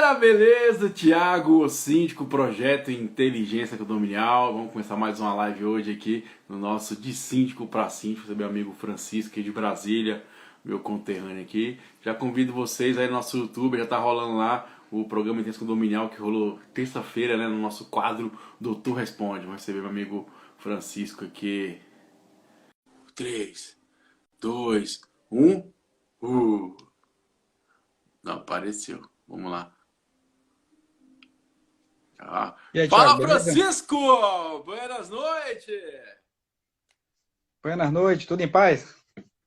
Galera, beleza? Thiago, o síndico, projeto Inteligência Condominial. Vamos começar mais uma live hoje aqui no nosso De Síndico para Síndico. Meu amigo Francisco aqui de Brasília, meu conterrâneo aqui. Já convido vocês aí no nosso YouTube, já tá rolando lá o programa Inteligência Condominial que rolou terça-feira, né, no nosso quadro Doutor Responde. Vai receber meu amigo Francisco aqui. 3, 2, 1. Não apareceu. Vamos lá. E aí, Thiago, Fala, beleza? Francisco! Buenas noites! Buenas noites, tudo em paz?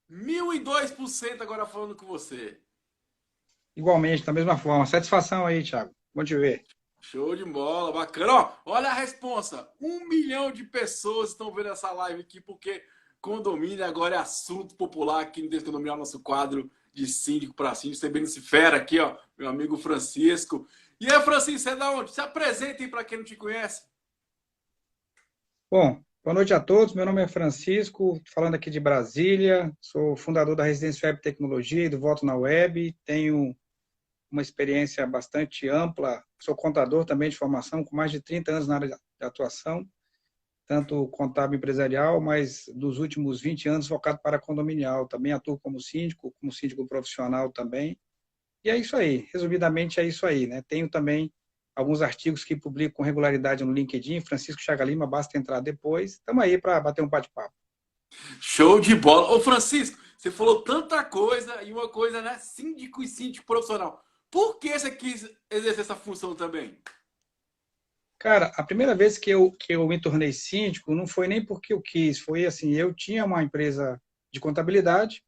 1002% agora falando com você. Igualmente, da mesma forma. Satisfação aí, Thiago. Bom te ver. Show de bola, bacana. Ó, olha a responsa. 1 milhão de pessoas estão vendo essa live aqui porque condomínio agora é assunto popular aqui no Descondominial, nosso quadro de síndico para síndico. Recebendo esse fera aqui, ó, meu amigo Francisco. E aí, Francisco, você é da onde? Se apresenta aí para quem não te conhece. Bom, boa noite a todos. Meu nome é Francisco, falando aqui de Brasília. Sou fundador da Residência Web Tecnologia e do Voto na Web. Tenho uma experiência bastante ampla. Sou contador também de formação, com mais de 30 anos na área de atuação, tanto contábil empresarial, mas dos últimos 20 anos focado para condominial. Também atuo como síndico profissional também. E é isso aí, resumidamente é isso aí, né? Tenho também alguns artigos que publico com regularidade no LinkedIn, Francisco Chaga Lima, basta entrar depois. Estamos aí para bater um bate-papo. Show de bola. Ô, Francisco, você falou tanta coisa e uma coisa, né? Síndico e síndico profissional. Por que você quis exercer essa função também? Cara, a primeira vez que eu me tornei síndico não foi nem porque eu quis, foi assim, eu tinha uma empresa de contabilidade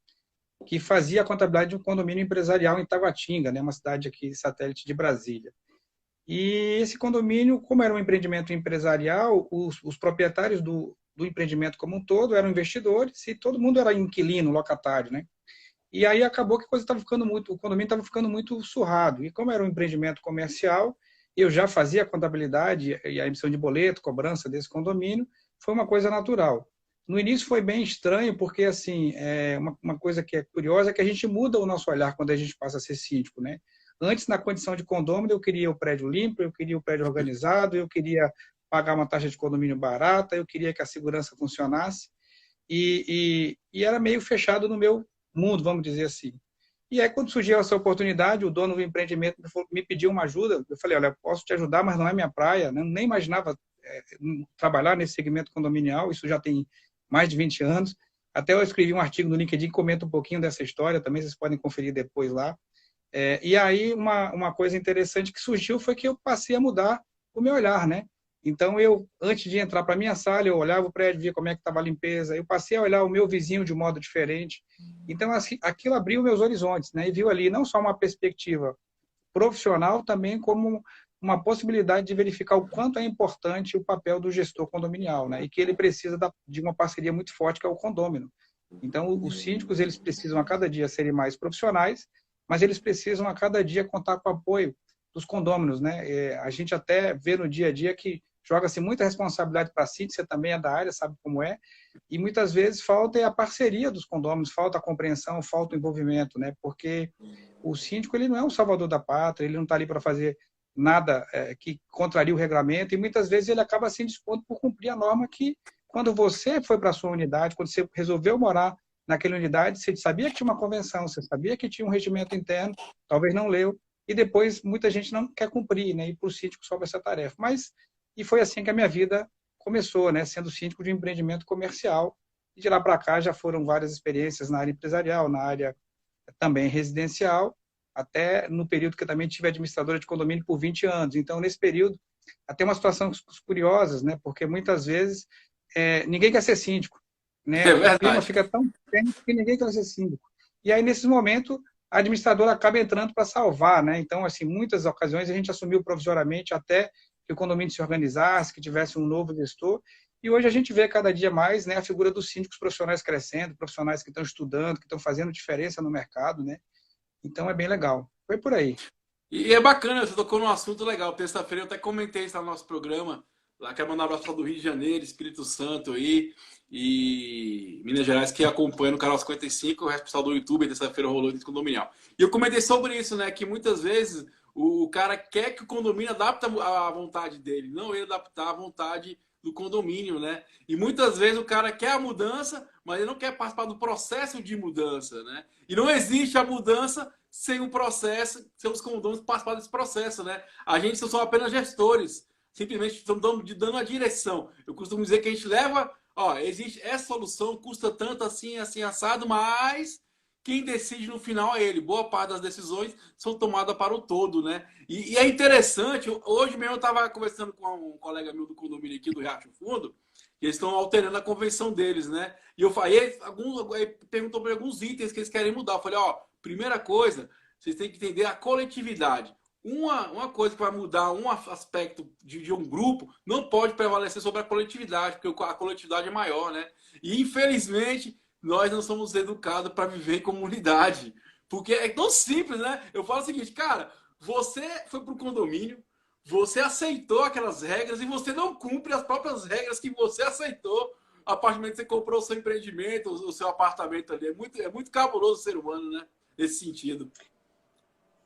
que fazia a contabilidade de um condomínio empresarial em Taguatinga, né, uma cidade aqui satélite de Brasília. E esse condomínio, como era um empreendimento empresarial, os proprietários do empreendimento como um todo eram investidores e todo mundo era inquilino, locatário, né? E aí acabou que a coisa estava ficando muito, o condomínio estava ficando muito surrado. E como era um empreendimento comercial, eu já fazia a contabilidade e a emissão de boleto, cobrança desse condomínio, foi uma coisa natural. No início foi bem estranho, porque assim, uma coisa que é curiosa é que a gente muda o nosso olhar quando a gente passa a ser síndico, né? Antes, na condição de condômino, eu queria o prédio limpo, eu queria o prédio organizado, eu queria pagar uma taxa de condomínio barata, eu queria que a segurança funcionasse, e era meio fechado no meu mundo, vamos dizer assim. E aí, quando surgiu essa oportunidade, o dono do empreendimento me pediu uma ajuda. Eu falei, olha, eu posso te ajudar, mas não é minha praia. Né? Nem imaginava trabalhar nesse segmento condominial, isso já tem mais de 20 anos. Até eu escrevi um artigo no LinkedIn que comenta um pouquinho dessa história, também vocês podem conferir depois lá. E aí, uma coisa interessante que surgiu foi que eu passei a mudar o meu olhar, né? Então, antes de entrar para a minha sala, eu olhava o prédio, via como é que estava a limpeza, eu passei a olhar o meu vizinho de um modo diferente. Então, assim, aquilo abriu meus horizontes, né? E viu ali não só uma perspectiva profissional, também como uma possibilidade de verificar o quanto é importante o papel do gestor condominial, né? E que ele precisa de uma parceria muito forte, que é o condômino. Então, os síndicos, eles precisam a cada dia serem mais profissionais, mas eles precisam a cada dia contar com o apoio dos condôminos, né? A gente até vê no dia a dia que joga-se muita responsabilidade para si, você também é da área, sabe como é, e muitas vezes falta a parceria dos condôminos, falta a compreensão, falta o envolvimento, né? Porque o síndico, ele não é um salvador da pátria, ele não está ali para fazer nada que contraria o regramento, e muitas vezes ele acaba se indispondo por cumprir a norma que, quando você foi para a sua unidade, quando você resolveu morar naquela unidade, você sabia que tinha uma convenção, você sabia que tinha um regimento interno, talvez não leu, e depois muita gente não quer cumprir, né? E para o síndico sobra essa tarefa. E foi assim que a minha vida começou, né? Sendo síndico de um empreendimento comercial, e de lá para cá já foram várias experiências na área empresarial, na área também residencial, até no período que eu também tive administradora de condomínio por 20 anos. Então, nesse período, até uma situação curiosas, né? Porque muitas vezes ninguém quer ser síndico, É né? O clima verdade. fica tão tenso que ninguém quer ser síndico. E aí, nesses momentos, a administradora acaba entrando para salvar, né? Então, assim, muitas ocasiões a gente assumiu provisoriamente até que o condomínio se organizasse, que tivesse um novo gestor. E hoje a gente vê cada dia mais, né, a figura dos síndicos profissionais crescendo, profissionais que estão estudando, que estão fazendo diferença no mercado, né? Então é bem legal. Foi por aí. E é bacana, você tocou num assunto legal. Terça-feira eu até comentei isso no nosso programa. Lá quero mandar um abraço do Rio de Janeiro, Espírito Santo aí, e Minas Gerais, que acompanha no canal 55, o resto do pessoal do YouTube, terça-feira rolou dentro do condominial. E eu comentei sobre isso, né? Que muitas vezes O cara quer que o condomínio adapte à vontade dele, não ele adaptar à vontade do condomínio, né? E muitas vezes o cara quer a mudança, mas ele não quer participar do processo de mudança, né? E não existe a mudança sem o processo, sem os condomínios participar desse processo, né? A gente são apenas gestores, simplesmente estamos dando a direção. Eu costumo dizer que a gente leva, ó, existe essa solução, custa tanto assim, assim, assado, mas quem decide no final é ele. Boa parte das decisões são tomadas para o todo, né? E é interessante, hoje mesmo eu estava conversando com um colega meu do condomínio aqui do Riacho Fundo, que eles estão alterando a convenção deles, né? E eu falei, perguntou para alguns itens que eles querem mudar. Eu falei, ó, primeira coisa, vocês têm que entender a coletividade. Uma coisa que vai mudar, um aspecto de um grupo, não pode prevalecer sobre a coletividade, porque a coletividade é maior, né? E infelizmente nós não somos educados para viver em comunidade. Porque é tão simples, né? Eu falo o seguinte, cara, você foi para o condomínio, você aceitou aquelas regras e você não cumpre as próprias regras que você aceitou a partir do momento que você comprou o seu empreendimento, o seu apartamento ali. É muito cabuloso o ser humano, né? Nesse sentido.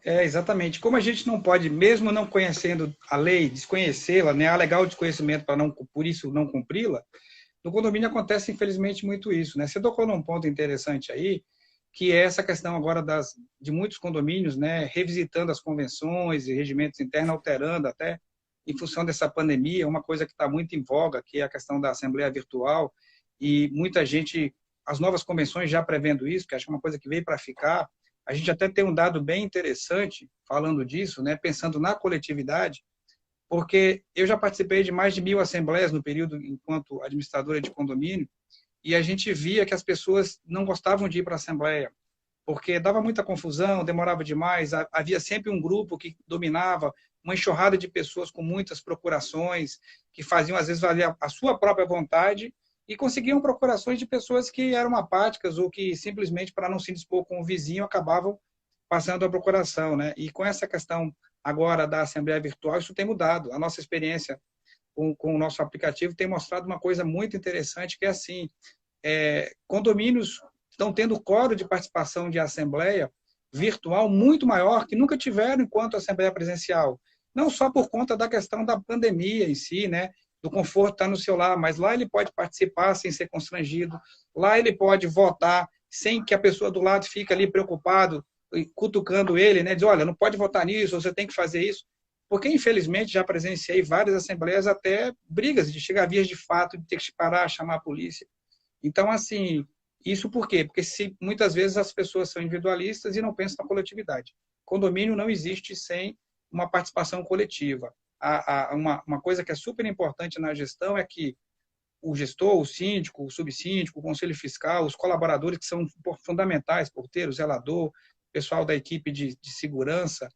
É, exatamente. Como a gente não pode, mesmo não conhecendo a lei, desconhecê-la, né, alegar o desconhecimento para não, por isso não cumpri-la, no condomínio acontece, infelizmente, muito isso, né? Você tocou num ponto interessante aí, que é essa questão agora de muitos condomínios, né, revisitando as convenções e regimentos internos, alterando até em função dessa pandemia, uma coisa que está muito em voga, que é a questão da Assembleia Virtual, e muita gente, as novas convenções já prevendo isso, que acho que é uma coisa que veio para ficar. A gente até tem um dado bem interessante falando disso, né, pensando na coletividade, porque eu já participei de mais de 1.000 assembleias no período enquanto administradora de condomínio, e a gente via que as pessoas não gostavam de ir para a assembleia, porque dava muita confusão, demorava demais, havia sempre um grupo que dominava, uma enxurrada de pessoas com muitas procurações, que faziam, às vezes, valer a sua própria vontade, e conseguiam procurações de pessoas que eram apáticas ou que, simplesmente, para não se dispor com o vizinho, acabavam passando a procuração, né? E com essa questão agora da Assembleia Virtual, isso tem mudado. A nossa experiência com o nosso aplicativo tem mostrado uma coisa muito interessante, que é assim, condomínios estão tendo quórum de participação de assembleia virtual muito maior que nunca tiveram enquanto assembleia presencial. Não só por conta da questão da pandemia em si, né? Do conforto estar no seu lar, mas lá ele pode participar sem ser constrangido, lá ele pode votar sem que a pessoa do lado fique ali preocupado, cutucando ele, né? Diz, olha, não pode votar nisso, você tem que fazer isso. Porque, infelizmente, já presenciei várias assembleias, até brigas, de chegar a vias de fato, de ter que parar, chamar a polícia. Então, assim, isso por quê? Porque muitas vezes as pessoas são individualistas e não pensam na coletividade. Condomínio não existe sem uma participação coletiva. Uma coisa que é super importante na gestão é que o gestor, o síndico, o subsíndico, o conselho fiscal, os colaboradores que são fundamentais, porteiro, zelador, pessoal da equipe de segurança,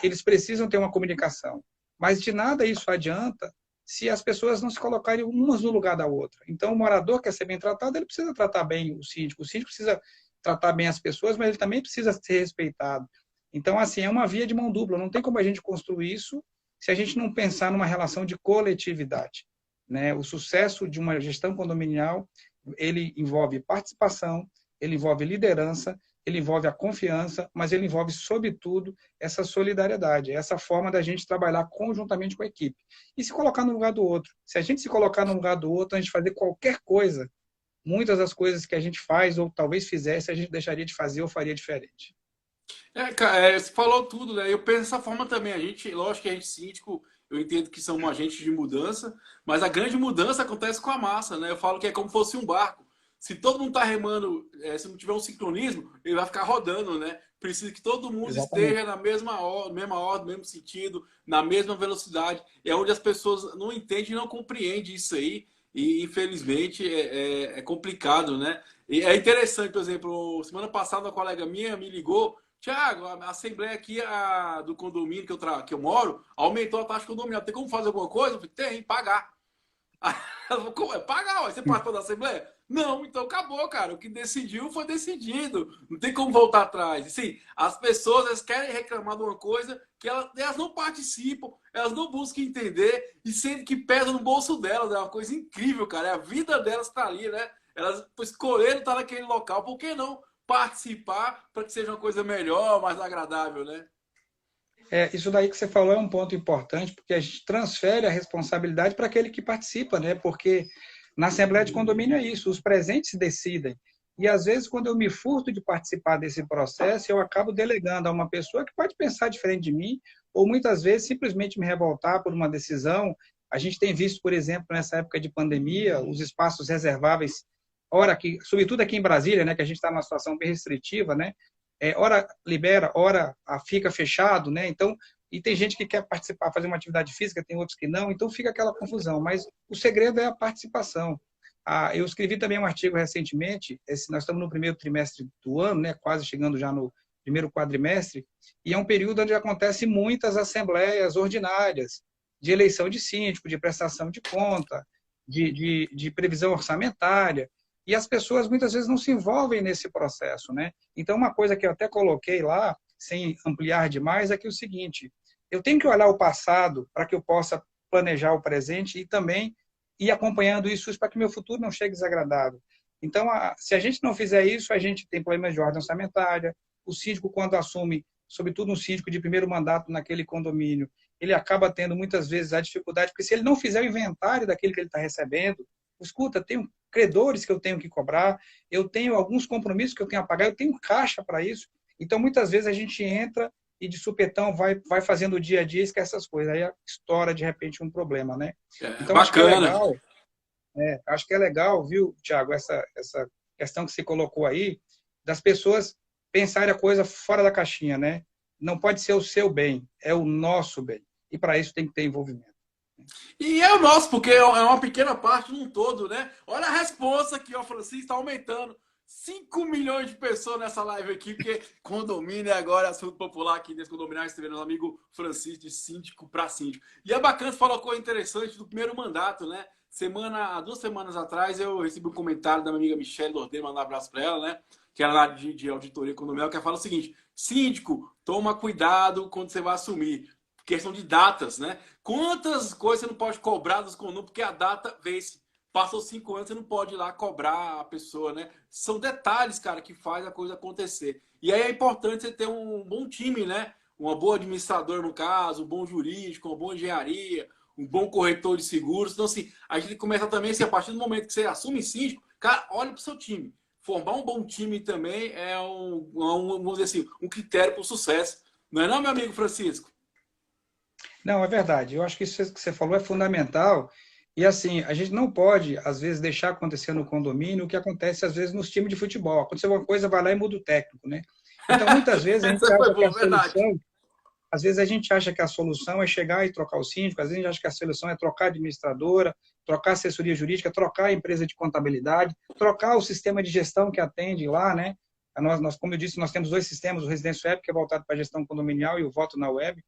eles precisam ter uma comunicação. Mas de nada isso adianta se as pessoas não se colocarem umas no lugar da outra. Então, o morador quer ser bem tratado, ele precisa tratar bem o síndico precisa tratar bem as pessoas, mas ele também precisa ser respeitado. Então, assim, é uma via de mão dupla. Não tem como a gente construir isso se a gente não pensar numa relação de coletividade, né? O sucesso de uma gestão condominial, ele envolve participação, ele envolve liderança, ele envolve a confiança, mas ele envolve, sobretudo, essa solidariedade, essa forma da gente trabalhar conjuntamente com a equipe. E se colocar no lugar do outro. Se a gente se colocar no lugar do outro, a gente fazer qualquer coisa, muitas das coisas que a gente faz, ou talvez fizesse, a gente deixaria de fazer ou faria diferente. Cara, você falou tudo, né? Eu penso dessa forma também. A gente, lógico que a gente síndico, eu entendo que são um agente de mudança, mas a grande mudança acontece com a massa, né? Eu falo que é como se fosse um barco. Se todo mundo tá remando, se não tiver um sincronismo, ele vai ficar rodando, né? Precisa que todo mundo Exatamente. esteja na mesma ordem, mesmo sentido, na mesma velocidade. É onde as pessoas não entendem e não compreendem isso aí. E infelizmente é complicado, né? E é interessante, por exemplo, semana passada uma colega minha me ligou. Tiago, a assembleia aqui do condomínio que eu moro aumentou a taxa condominial. Tem como fazer alguma coisa? Eu falei, tem, pagar. Aí ela falou, como é? Pagar, ué. Você participou da assembleia? Não, então acabou, cara. O que decidiu foi decidido. Não tem como voltar atrás. Assim, as pessoas elas querem reclamar de uma coisa que elas não participam, elas não buscam entender e sendo que pesa no bolso delas. É uma coisa incrível, cara. É a vida delas está ali, né? Elas escolheram estar naquele local. Por que não participar para que seja uma coisa melhor, mais agradável, né? Isso daí que você falou é um ponto importante, porque a gente transfere a responsabilidade para aquele que participa, né? Porque na Assembleia de Condomínio é isso, os presentes decidem. E às vezes, quando eu me furto de participar desse processo, eu acabo delegando a uma pessoa que pode pensar diferente de mim, ou muitas vezes simplesmente me revoltar por uma decisão. A gente tem visto, por exemplo, nessa época de pandemia, os espaços reserváveis, ora aqui, sobretudo aqui em Brasília, né, que a gente está numa situação bem restritiva, né? Hora libera, hora fica fechado, né? Então, e tem gente que quer participar, fazer uma atividade física, tem outros que não, então fica aquela confusão. Mas o segredo é a participação. Eu escrevi também um artigo recentemente, nós estamos no primeiro trimestre do ano, né? Quase chegando já no primeiro quadrimestre, e é um período onde acontecem muitas assembleias ordinárias de eleição de síndico, de prestação de conta, de previsão orçamentária. E as pessoas muitas vezes não se envolvem nesse processo, né? Então, uma coisa que eu até coloquei lá, sem ampliar demais, é que é o seguinte: eu tenho que olhar o passado para que eu possa planejar o presente e também ir acompanhando isso para que meu futuro não chegue desagradável. Então, se a gente não fizer isso, a gente tem problemas de ordem orçamentária. O síndico, quando assume, sobretudo um síndico de primeiro mandato naquele condomínio, ele acaba tendo muitas vezes a dificuldade, porque se ele não fizer o inventário daquilo que ele está recebendo, escuta, tenho credores que eu tenho que cobrar, eu tenho alguns compromissos que eu tenho a pagar, eu tenho caixa para isso. Então, muitas vezes a gente entra e de supetão vai fazendo o dia a dia e esquece essas coisas. Aí estoura, de repente, um problema, né? Então, Bacana. acho que é legal, viu, Thiago, essa questão que você colocou aí, das pessoas pensarem a coisa fora da caixinha, né? Não pode ser o seu bem, é o nosso bem. E para isso tem que ter envolvimento. E é o nosso, porque é uma pequena parte num todo, né? Olha a resposta aqui, ó, Francisco, está aumentando. 5 milhões de pessoas nessa live aqui, porque condomínio agora é assunto popular aqui nesse condomínio, recebendo nosso amigo Francisco, de síndico para síndico. E é bacana, você falou uma coisa interessante do primeiro mandato, né? Há 2 semanas atrás, eu recebi um comentário da minha amiga Michelle Dordeiro, mandar um abraço para ela, né? Que ela é lá de auditoria condominial, que ela fala o seguinte: síndico, toma cuidado quando você vai assumir. Questão de datas, né? Quantas coisas você não pode cobrar dos condomínios, porque a data vence. Passou 5 anos, você não pode ir lá cobrar a pessoa, né? São detalhes, cara, que faz a coisa acontecer. E aí é importante você ter um bom time, né? Uma boa administrador, no caso, um bom jurídico, uma boa engenharia, um bom corretor de seguros. Então, assim, a gente começa também, assim, a partir do momento que você assume síndico, cara, olha pro seu time. Formar um bom time também é vamos dizer assim, um critério para o sucesso. Não é não, meu amigo Francisco? Não, é verdade. Eu acho que isso que você falou é fundamental. E assim, a gente não pode, às vezes, deixar acontecer no condomínio o que acontece, às vezes, nos times de futebol. Aconteceu uma coisa, vai lá e muda o técnico, né? Então, muitas vezes, a gente Essa foi acha que a boa, verdade. solução, às vezes a gente acha que a solução é chegar e trocar o síndico, às vezes a gente acha que a solução é trocar a administradora, trocar a assessoria jurídica, trocar a empresa de contabilidade, trocar o sistema de gestão que atende lá, né? Como eu disse, nós temos 2 sistemas, o Residência Web, que é voltado para a gestão condominial, e o Voto na Web,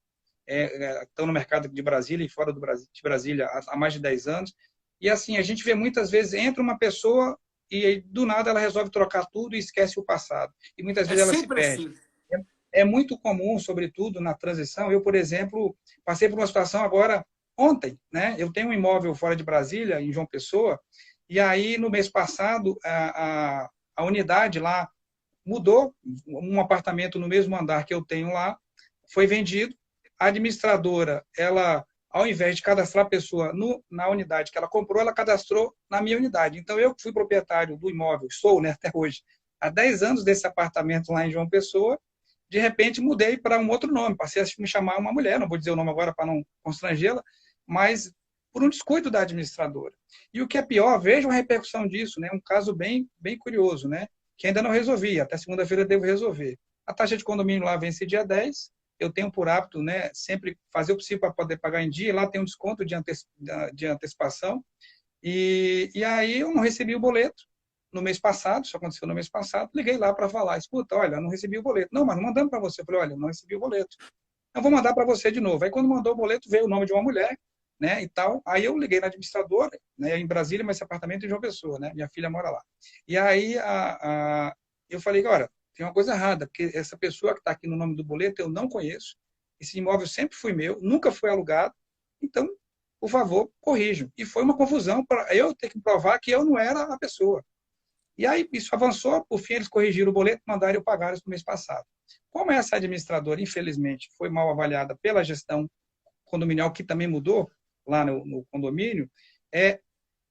estão no mercado de Brasília e fora de Brasília há mais de 10 anos. E assim, a gente vê muitas vezes, entra uma pessoa e do nada ela resolve trocar tudo e esquece o passado. E muitas É vezes ela se sempre perde. assim. É muito comum, sobretudo na transição. Eu, por exemplo, passei por uma situação agora, ontem, né? Eu tenho um imóvel fora de Brasília, em João Pessoa, e aí no mês passado a unidade lá mudou, um apartamento no mesmo andar que eu tenho lá, foi vendido. A administradora, ela, ao invés de cadastrar a pessoa na unidade que ela comprou, ela cadastrou na minha unidade. Então, eu que fui proprietário do imóvel, sou, né, até hoje, há 10 anos desse apartamento lá em João Pessoa, de repente mudei para um outro nome, passei a me chamar uma mulher, não vou dizer o nome agora para não constrangê-la, mas por um descuido da administradora. E o que é pior, vejam a repercussão disso, né, um caso bem, bem curioso, né, que ainda não resolvi, até segunda-feira devo resolver. A taxa de condomínio lá vence dia 10, eu tenho por hábito, né, sempre fazer o possível para poder pagar em dia, lá tem um desconto de antecipação, e aí eu não recebi o boleto no mês passado, isso aconteceu no mês passado, liguei lá para falar, escuta, olha, não recebi o boleto. Não, mas não mandamos para você. Eu falei, olha, não recebi o boleto. Eu vou mandar para você de novo. Aí quando mandou o boleto, veio o nome de uma mulher, né, e tal. Aí eu liguei na administradora, né, em Brasília, mas esse apartamento é em João Pessoa, né, minha filha mora lá. E aí eu falei, olha, tem uma coisa errada, porque essa pessoa que está aqui no nome do boleto eu não conheço, esse imóvel sempre foi meu, nunca foi alugado, então, por favor, corrijam. E foi uma confusão para eu ter que provar que eu não era a pessoa. E aí isso avançou, por fim eles corrigiram o boleto, mandaram eu pagar isso no mês passado. Como essa administradora, infelizmente, foi mal avaliada pela gestão condominial, que também mudou lá no condomínio,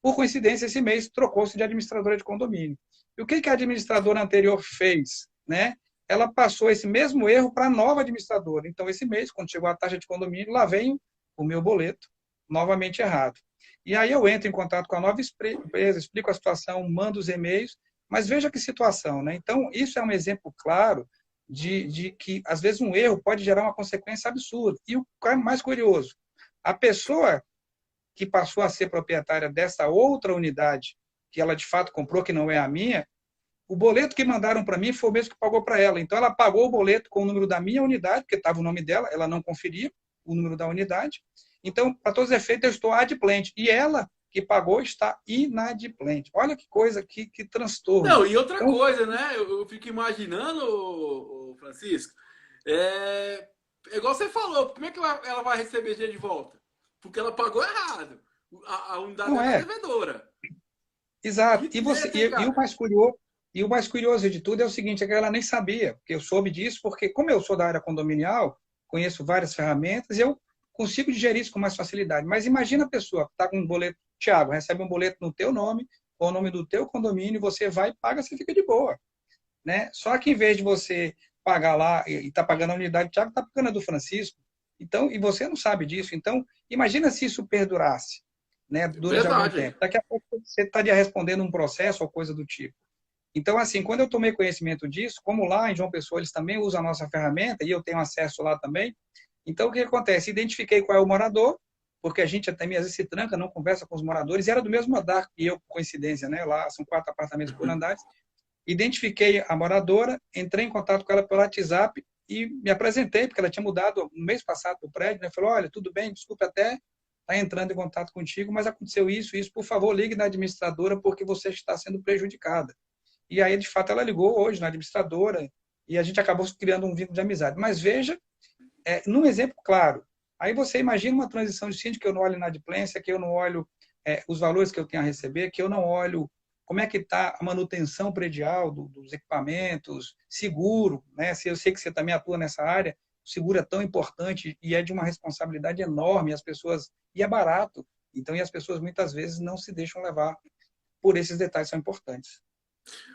por coincidência, esse mês trocou-se de administradora de condomínio. E o que a administradora anterior fez? Né? Ela passou esse mesmo erro para a nova administradora. Então, esse mês, quando chegou a taxa de condomínio, lá vem o meu boleto novamente errado. E aí eu entro em contato com a nova empresa, explico a situação, mando os e-mails, mas veja que situação, né? Então, isso é um exemplo claro de que, às vezes, um erro pode gerar uma consequência absurda. E o mais curioso, a pessoa que passou a ser proprietária dessa outra unidade, que ela de fato comprou, que não é a minha, o boleto que mandaram para mim foi o mesmo que pagou para ela. Então, ela pagou o boleto com o número da minha unidade, porque estava o nome dela, ela não conferia o número da unidade. Então, para todos os efeitos, eu estou adimplente. E ela, que pagou, está inadimplente. Olha que coisa, que transtorno. Não, e outra Então, coisa, né? Eu fico imaginando, Francisco, é igual você falou, como é que ela vai receber dinheiro de volta? Porque ela pagou errado. A unidade não dela é é. devedora. Exato. Que E, você, treta, hein, cara? o mais curioso de tudo é o seguinte, é que ela nem sabia, porque eu soube disso, porque como eu sou da área condominial, conheço várias ferramentas, eu consigo digerir isso com mais facilidade. Mas imagina a pessoa que está com um boleto, Thiago, recebe um boleto no teu nome, com o nome do teu condomínio, você vai e paga, você fica de boa. Né? Só que em vez de você pagar lá e está pagando a unidade, o Thiago está pagando a do Francisco. Então, e você não sabe disso. Então, imagina se isso perdurasse, né, durante algum Verdade. tempo. Daqui a pouco você estaria respondendo um processo ou coisa do tipo. Então, assim, quando eu tomei conhecimento disso, como lá em João Pessoa eles também usam a nossa ferramenta, e eu tenho acesso lá também, então o que acontece? Identifiquei qual é o morador, porque a gente até às vezes se tranca, não conversa com os moradores, e era do mesmo andar que eu, por coincidência, né? Lá são 4 apartamentos por andar. Identifiquei a moradora, entrei em contato com ela pelo WhatsApp e me apresentei, porque ela tinha mudado no mês passado do prédio, né? Falou, olha, tudo bem, desculpe até estar entrando em contato contigo, mas aconteceu isso, por favor, ligue na administradora porque você está sendo prejudicada. E aí, de fato, ela ligou hoje na administradora e a gente acabou criando um vínculo de amizade. Mas veja, num exemplo claro, aí você imagina uma transição de síndico que eu não olho inadimplência, que eu não olho os valores que eu tenho a receber, que eu não olho como é que está a manutenção predial dos equipamentos, seguro, né? Se eu sei que você também atua nessa área, o seguro é tão importante e é de uma responsabilidade enorme, e é barato, então, e as pessoas muitas vezes não se deixam levar por esses detalhes, são importantes.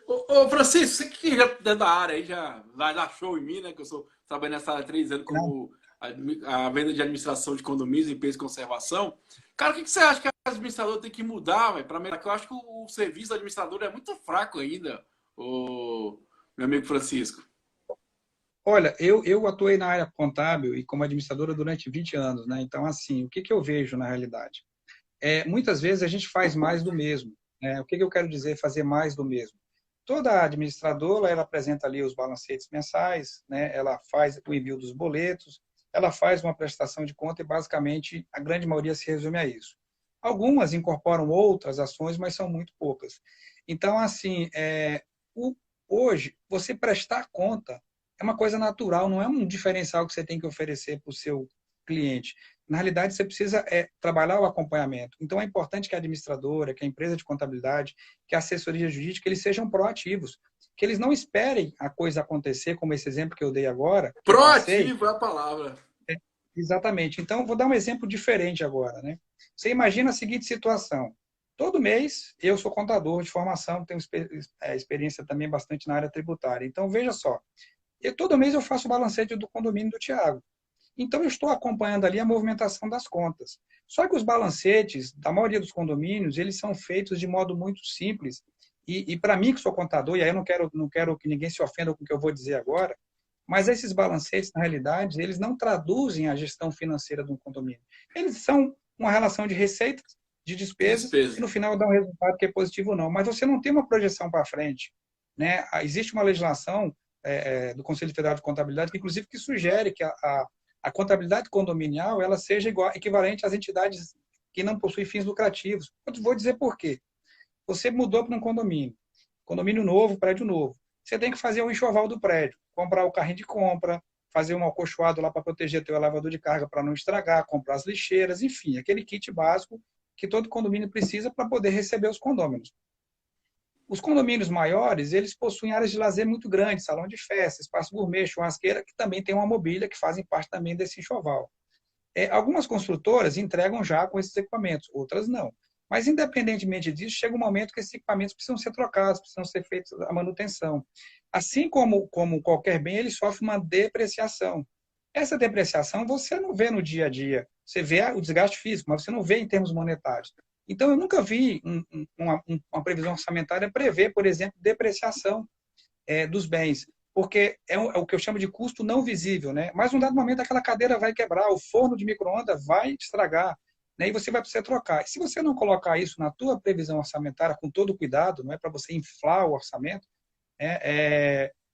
Ô, Francisco, você que já é da área aí, já vai dar show em mim, né? Que eu sou trabalhando nessa área há 3 anos Não, como a venda de administração de condomínios, empresas de conservação. Cara, o que você acha que a administradora tem que mudar, velho, para melhorar? Porque eu acho que o serviço do administrador é muito fraco ainda, o meu amigo Francisco. olha, eu atuei na área contábil e como administradora durante 20 anos, né? Então, assim, o que eu vejo na realidade? Muitas vezes a gente faz mais do mesmo. Né? O que eu quero dizer fazer mais do mesmo? Toda administradora, ela apresenta ali os balancetes mensais, né? Ela faz o envio dos boletos, ela faz uma prestação de conta e, basicamente, a grande maioria se resume a isso. Algumas incorporam outras ações, mas são muito poucas. Então, assim, hoje, você prestar conta é uma coisa natural, não é um diferencial que você tem que oferecer para o seu cliente. Na realidade, você precisa trabalhar o acompanhamento. Então, é importante que a administradora, que a empresa de contabilidade, que a assessoria jurídica, eles sejam proativos, que eles não esperem a coisa acontecer, como esse exemplo que eu dei agora, que eu passei. Proativo é a palavra. Exatamente. Então, vou dar um exemplo diferente agora. Né? Você imagina a seguinte situação. Todo mês, eu sou contador de formação, tenho experiência também bastante na área tributária. Então, veja só, todo mês eu faço o balancete do condomínio do Tiago. Então, eu estou acompanhando ali a movimentação das contas. Só que os balancetes da maioria dos condomínios, eles são feitos de modo muito simples. E para mim, que sou contador, e aí eu não quero que ninguém se ofenda com o que eu vou dizer agora, mas esses balancetes, na realidade, eles não traduzem a gestão financeira de um condomínio. Eles são uma relação de receitas, de De despesas, e despesa. no final dá um resultado que é positivo ou não. Mas você não tem uma projeção para frente. Né? Existe uma legislação do Conselho Federal de Contabilidade, que inclusive que sugere que a contabilidade condominial ela seja equivalente às entidades que não possuem fins lucrativos. Eu vou dizer por quê. Você mudou para um condomínio novo, prédio novo. Você tem que fazer o enxoval do prédio, comprar o carrinho de compra, fazer um acolchoado lá para proteger teu elevador de carga para não estragar, comprar as lixeiras, enfim, aquele kit básico que todo condomínio precisa para poder receber os condôminos. Os condomínios maiores, eles possuem áreas de lazer muito grandes, salão de festa, espaço gourmet, churrasqueira, que também tem uma mobília, que fazem parte também desse enxoval. Algumas construtoras entregam já com esses equipamentos, outras não. Mas, independentemente disso, chega um momento que esses equipamentos precisam ser trocados, precisam ser feitos a manutenção. Assim como qualquer bem, ele sofre uma depreciação. Essa depreciação você não vê no dia a dia. Você vê o desgaste físico, mas você não vê em termos monetários. Então, eu nunca vi uma previsão orçamentária prever, por exemplo, depreciação dos bens, porque é o que eu chamo de custo não visível, né? Mas, num dado momento, aquela cadeira vai quebrar, o forno de micro-ondas vai estragar, né? E você vai precisar trocar. E se você não colocar isso na tua previsão orçamentária com todo cuidado, não é para você inflar o orçamento,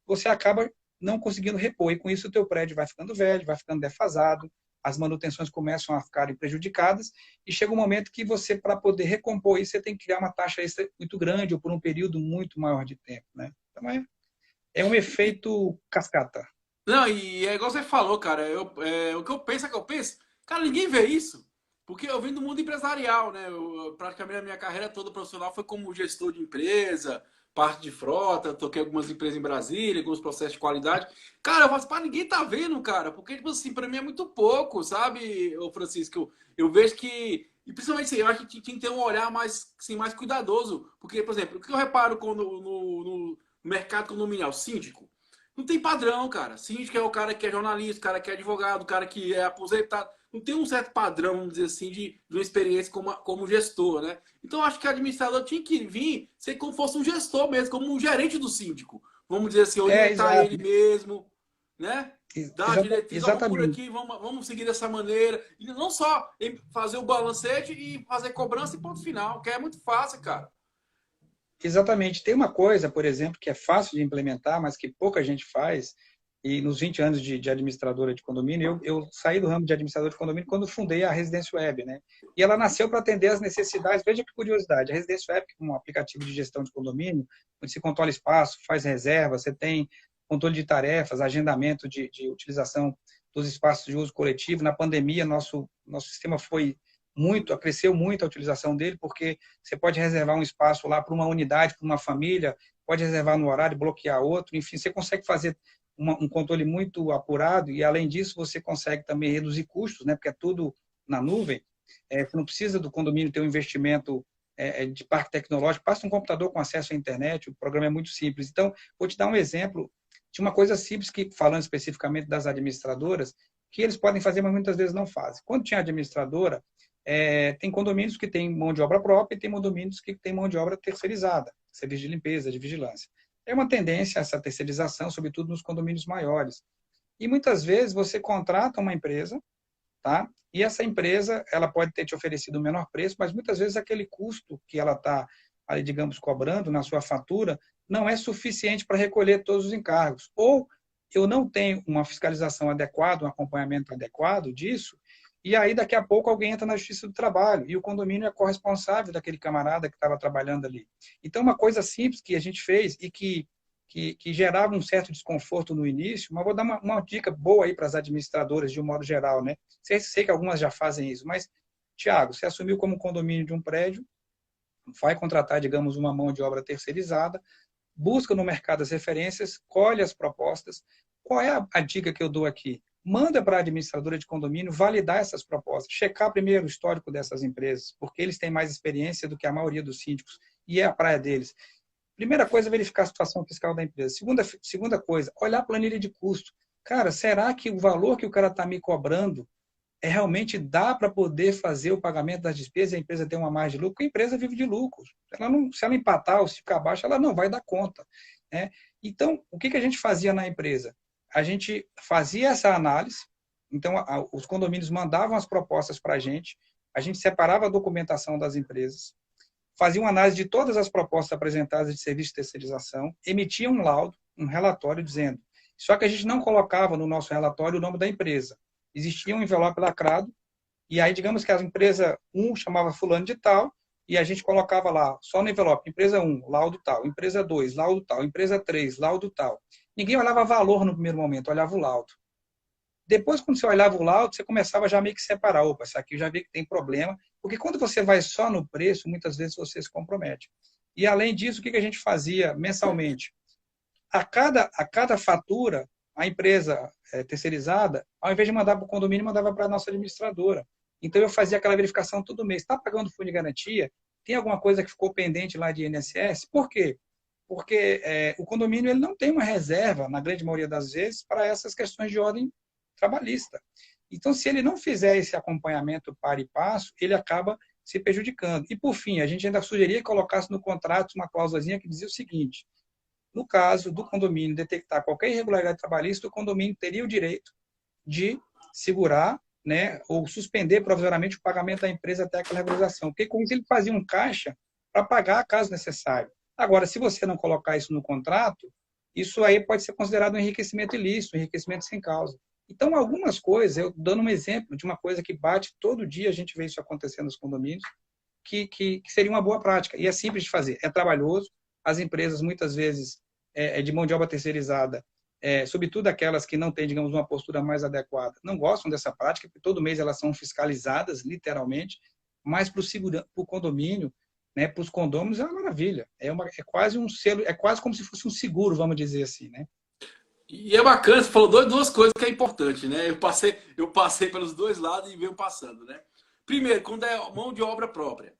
você acaba não conseguindo repor, e com isso o teu prédio vai ficando velho, vai ficando defasado, as manutenções começam a ficarem prejudicadas, e chega um momento que você, para poder recompor isso, você tem que criar uma taxa extra muito grande, ou por um período muito maior de tempo, né? Então, é um efeito cascata. Não, e é igual você falou, cara. O que eu penso é que eu penso. Cara, ninguém vê isso. Porque eu vim do mundo empresarial, né? Praticamente a minha carreira toda profissional foi como gestor de empresa, parte de frota, toquei algumas empresas em Brasília, alguns processos de qualidade. Cara, eu falo assim, pá, ninguém tá vendo, cara. Porque, tipo assim, pra mim é muito pouco, sabe, ô Francisco? Eu vejo que. E principalmente assim, eu acho que tinha que ter um olhar mais, assim, mais cuidadoso. Porque, por exemplo, o que eu reparo quando, no mercado condominial, síndico? Não tem padrão, cara. Síndico é o cara que é jornalista, o cara que é advogado, o cara que é aposentado. Não tem um certo padrão, vamos dizer assim, de uma experiência como gestor, né? Então, eu acho que o administrador tinha que vir ser como fosse um gestor mesmo, como um gerente do síndico. Vamos dizer assim, orientar Exato. ele mesmo, né? Dar a diretriz, ó, vamos por Exatamente. aqui, vamos seguir dessa maneira. E não só fazer o balancete e fazer cobrança e ponto final, que é muito fácil, cara. Exatamente. Tem uma coisa, por exemplo, que é fácil de implementar, mas que pouca gente faz, e nos 20 anos de administradora de condomínio, eu saí do ramo de administrador de condomínio quando fundei a Residência Web, né? E ela nasceu para atender as necessidades. Veja que curiosidade, a Residência Web é um aplicativo de gestão de condomínio, onde se controla espaço, faz reserva, você tem controle de tarefas, agendamento de utilização dos espaços de uso coletivo. Na pandemia, nosso sistema cresceu muito a utilização dele, porque você pode reservar um espaço lá para uma unidade, para uma família, pode reservar no horário, bloquear outro, enfim, você consegue fazer um controle muito apurado, e além disso você consegue também reduzir custos, né, porque é tudo na nuvem. Você não precisa do condomínio ter um investimento de parque tecnológico, basta um computador com acesso à internet, o programa é muito simples. Então, vou te dar um exemplo de uma coisa simples, que falando especificamente das administradoras, que eles podem fazer, mas muitas vezes não fazem. Quando tinha administradora, tem condomínios que têm mão de obra própria e tem condomínios que têm mão de obra terceirizada, serviço de limpeza, de vigilância. É uma tendência essa terceirização, sobretudo nos condomínios maiores. E muitas vezes você contrata uma empresa, tá? E essa empresa, ela pode ter te oferecido o menor preço, mas muitas vezes aquele custo que ela está, digamos, cobrando na sua fatura não é suficiente para recolher todos os encargos. Ou eu não tenho uma fiscalização adequada, um acompanhamento adequado disso, e aí daqui a pouco alguém entra na Justiça do Trabalho e o condomínio é corresponsável daquele camarada que estava trabalhando ali. Então, uma coisa simples que a gente fez e que gerava um certo desconforto no início, mas vou dar uma dica boa aí para as administradoras de um modo geral, né? Sei que algumas já fazem isso, mas, Tiago, você assumiu como condomínio de um prédio, vai contratar, digamos, uma mão de obra terceirizada, busca no mercado as referências, colhe as propostas. Qual é a dica que eu dou aqui? Manda para a administradora de condomínio validar essas propostas, checar primeiro o histórico dessas empresas, porque eles têm mais experiência do que a maioria dos síndicos, e é a praia deles. Primeira coisa, verificar a situação fiscal da empresa. Segunda coisa, olhar a planilha de custo. Cara, será que o valor que o cara está me cobrando realmente dá para poder fazer o pagamento das despesas e a empresa ter uma margem de lucro? Porque a empresa vive de lucros. Se ela empatar ou se ficar baixa, ela não vai dar conta, né? Então, o que a gente fazia na empresa? A gente fazia essa análise, então os condomínios mandavam as propostas para a gente separava a documentação das empresas, fazia uma análise de todas as propostas apresentadas de serviço de terceirização, emitia um laudo, um relatório dizendo. Só que a gente não colocava no nosso relatório o nome da empresa. Existia um envelope lacrado, e aí, digamos que a empresa 1 chamava fulano de tal, e a gente colocava lá, só no envelope, empresa 1, laudo tal, empresa 2, laudo tal, empresa 3, laudo tal. Ninguém olhava valor no primeiro momento, olhava o laudo. Depois, quando você olhava o laudo, você começava já meio que separar. Opa, isso aqui eu já vi que tem problema. Porque quando você vai só no preço, muitas vezes você se compromete. E, além disso, o que a gente fazia mensalmente? A cada fatura, a empresa terceirizada, ao invés de mandar para o condomínio, mandava para a nossa administradora. Então, eu fazia aquela verificação todo mês. Está pagando fundo de garantia? Tem alguma coisa que ficou pendente lá de INSS? Por quê? Porque o condomínio ele não tem uma reserva, na grande maioria das vezes, para essas questões de ordem trabalhista. Então, se ele não fizer esse acompanhamento par e passo, ele acaba se prejudicando. E, por fim, a gente ainda sugeria que colocasse no contrato uma cláusulazinha que dizia o seguinte: no caso do condomínio detectar qualquer irregularidade trabalhista, o condomínio teria o direito de segurar, né, ou suspender provisoriamente o pagamento da empresa até aquela regularização. Porque com isso ele fazia um caixa para pagar caso necessário. Agora, se você não colocar isso no contrato, isso aí pode ser considerado um enriquecimento ilícito, um enriquecimento sem causa. Então, algumas coisas, eu dando um exemplo de uma coisa que bate todo dia, a gente vê isso acontecendo nos condomínios, que seria uma boa prática. E é simples de fazer, é trabalhoso, as empresas muitas vezes de mão de obra terceirizada, sobretudo aquelas que não têm, digamos, uma postura mais adequada, não gostam dessa prática, porque todo mês elas são fiscalizadas, literalmente, mas para o condomínio, né, para os condôminos é uma maravilha, é quase um selo, é quase como se fosse um seguro, vamos dizer assim, né? E é bacana, você falou duas coisas que é importante, né? Eu passei pelos dois lados e venho passando, né? Primeiro, quando é mão de obra própria,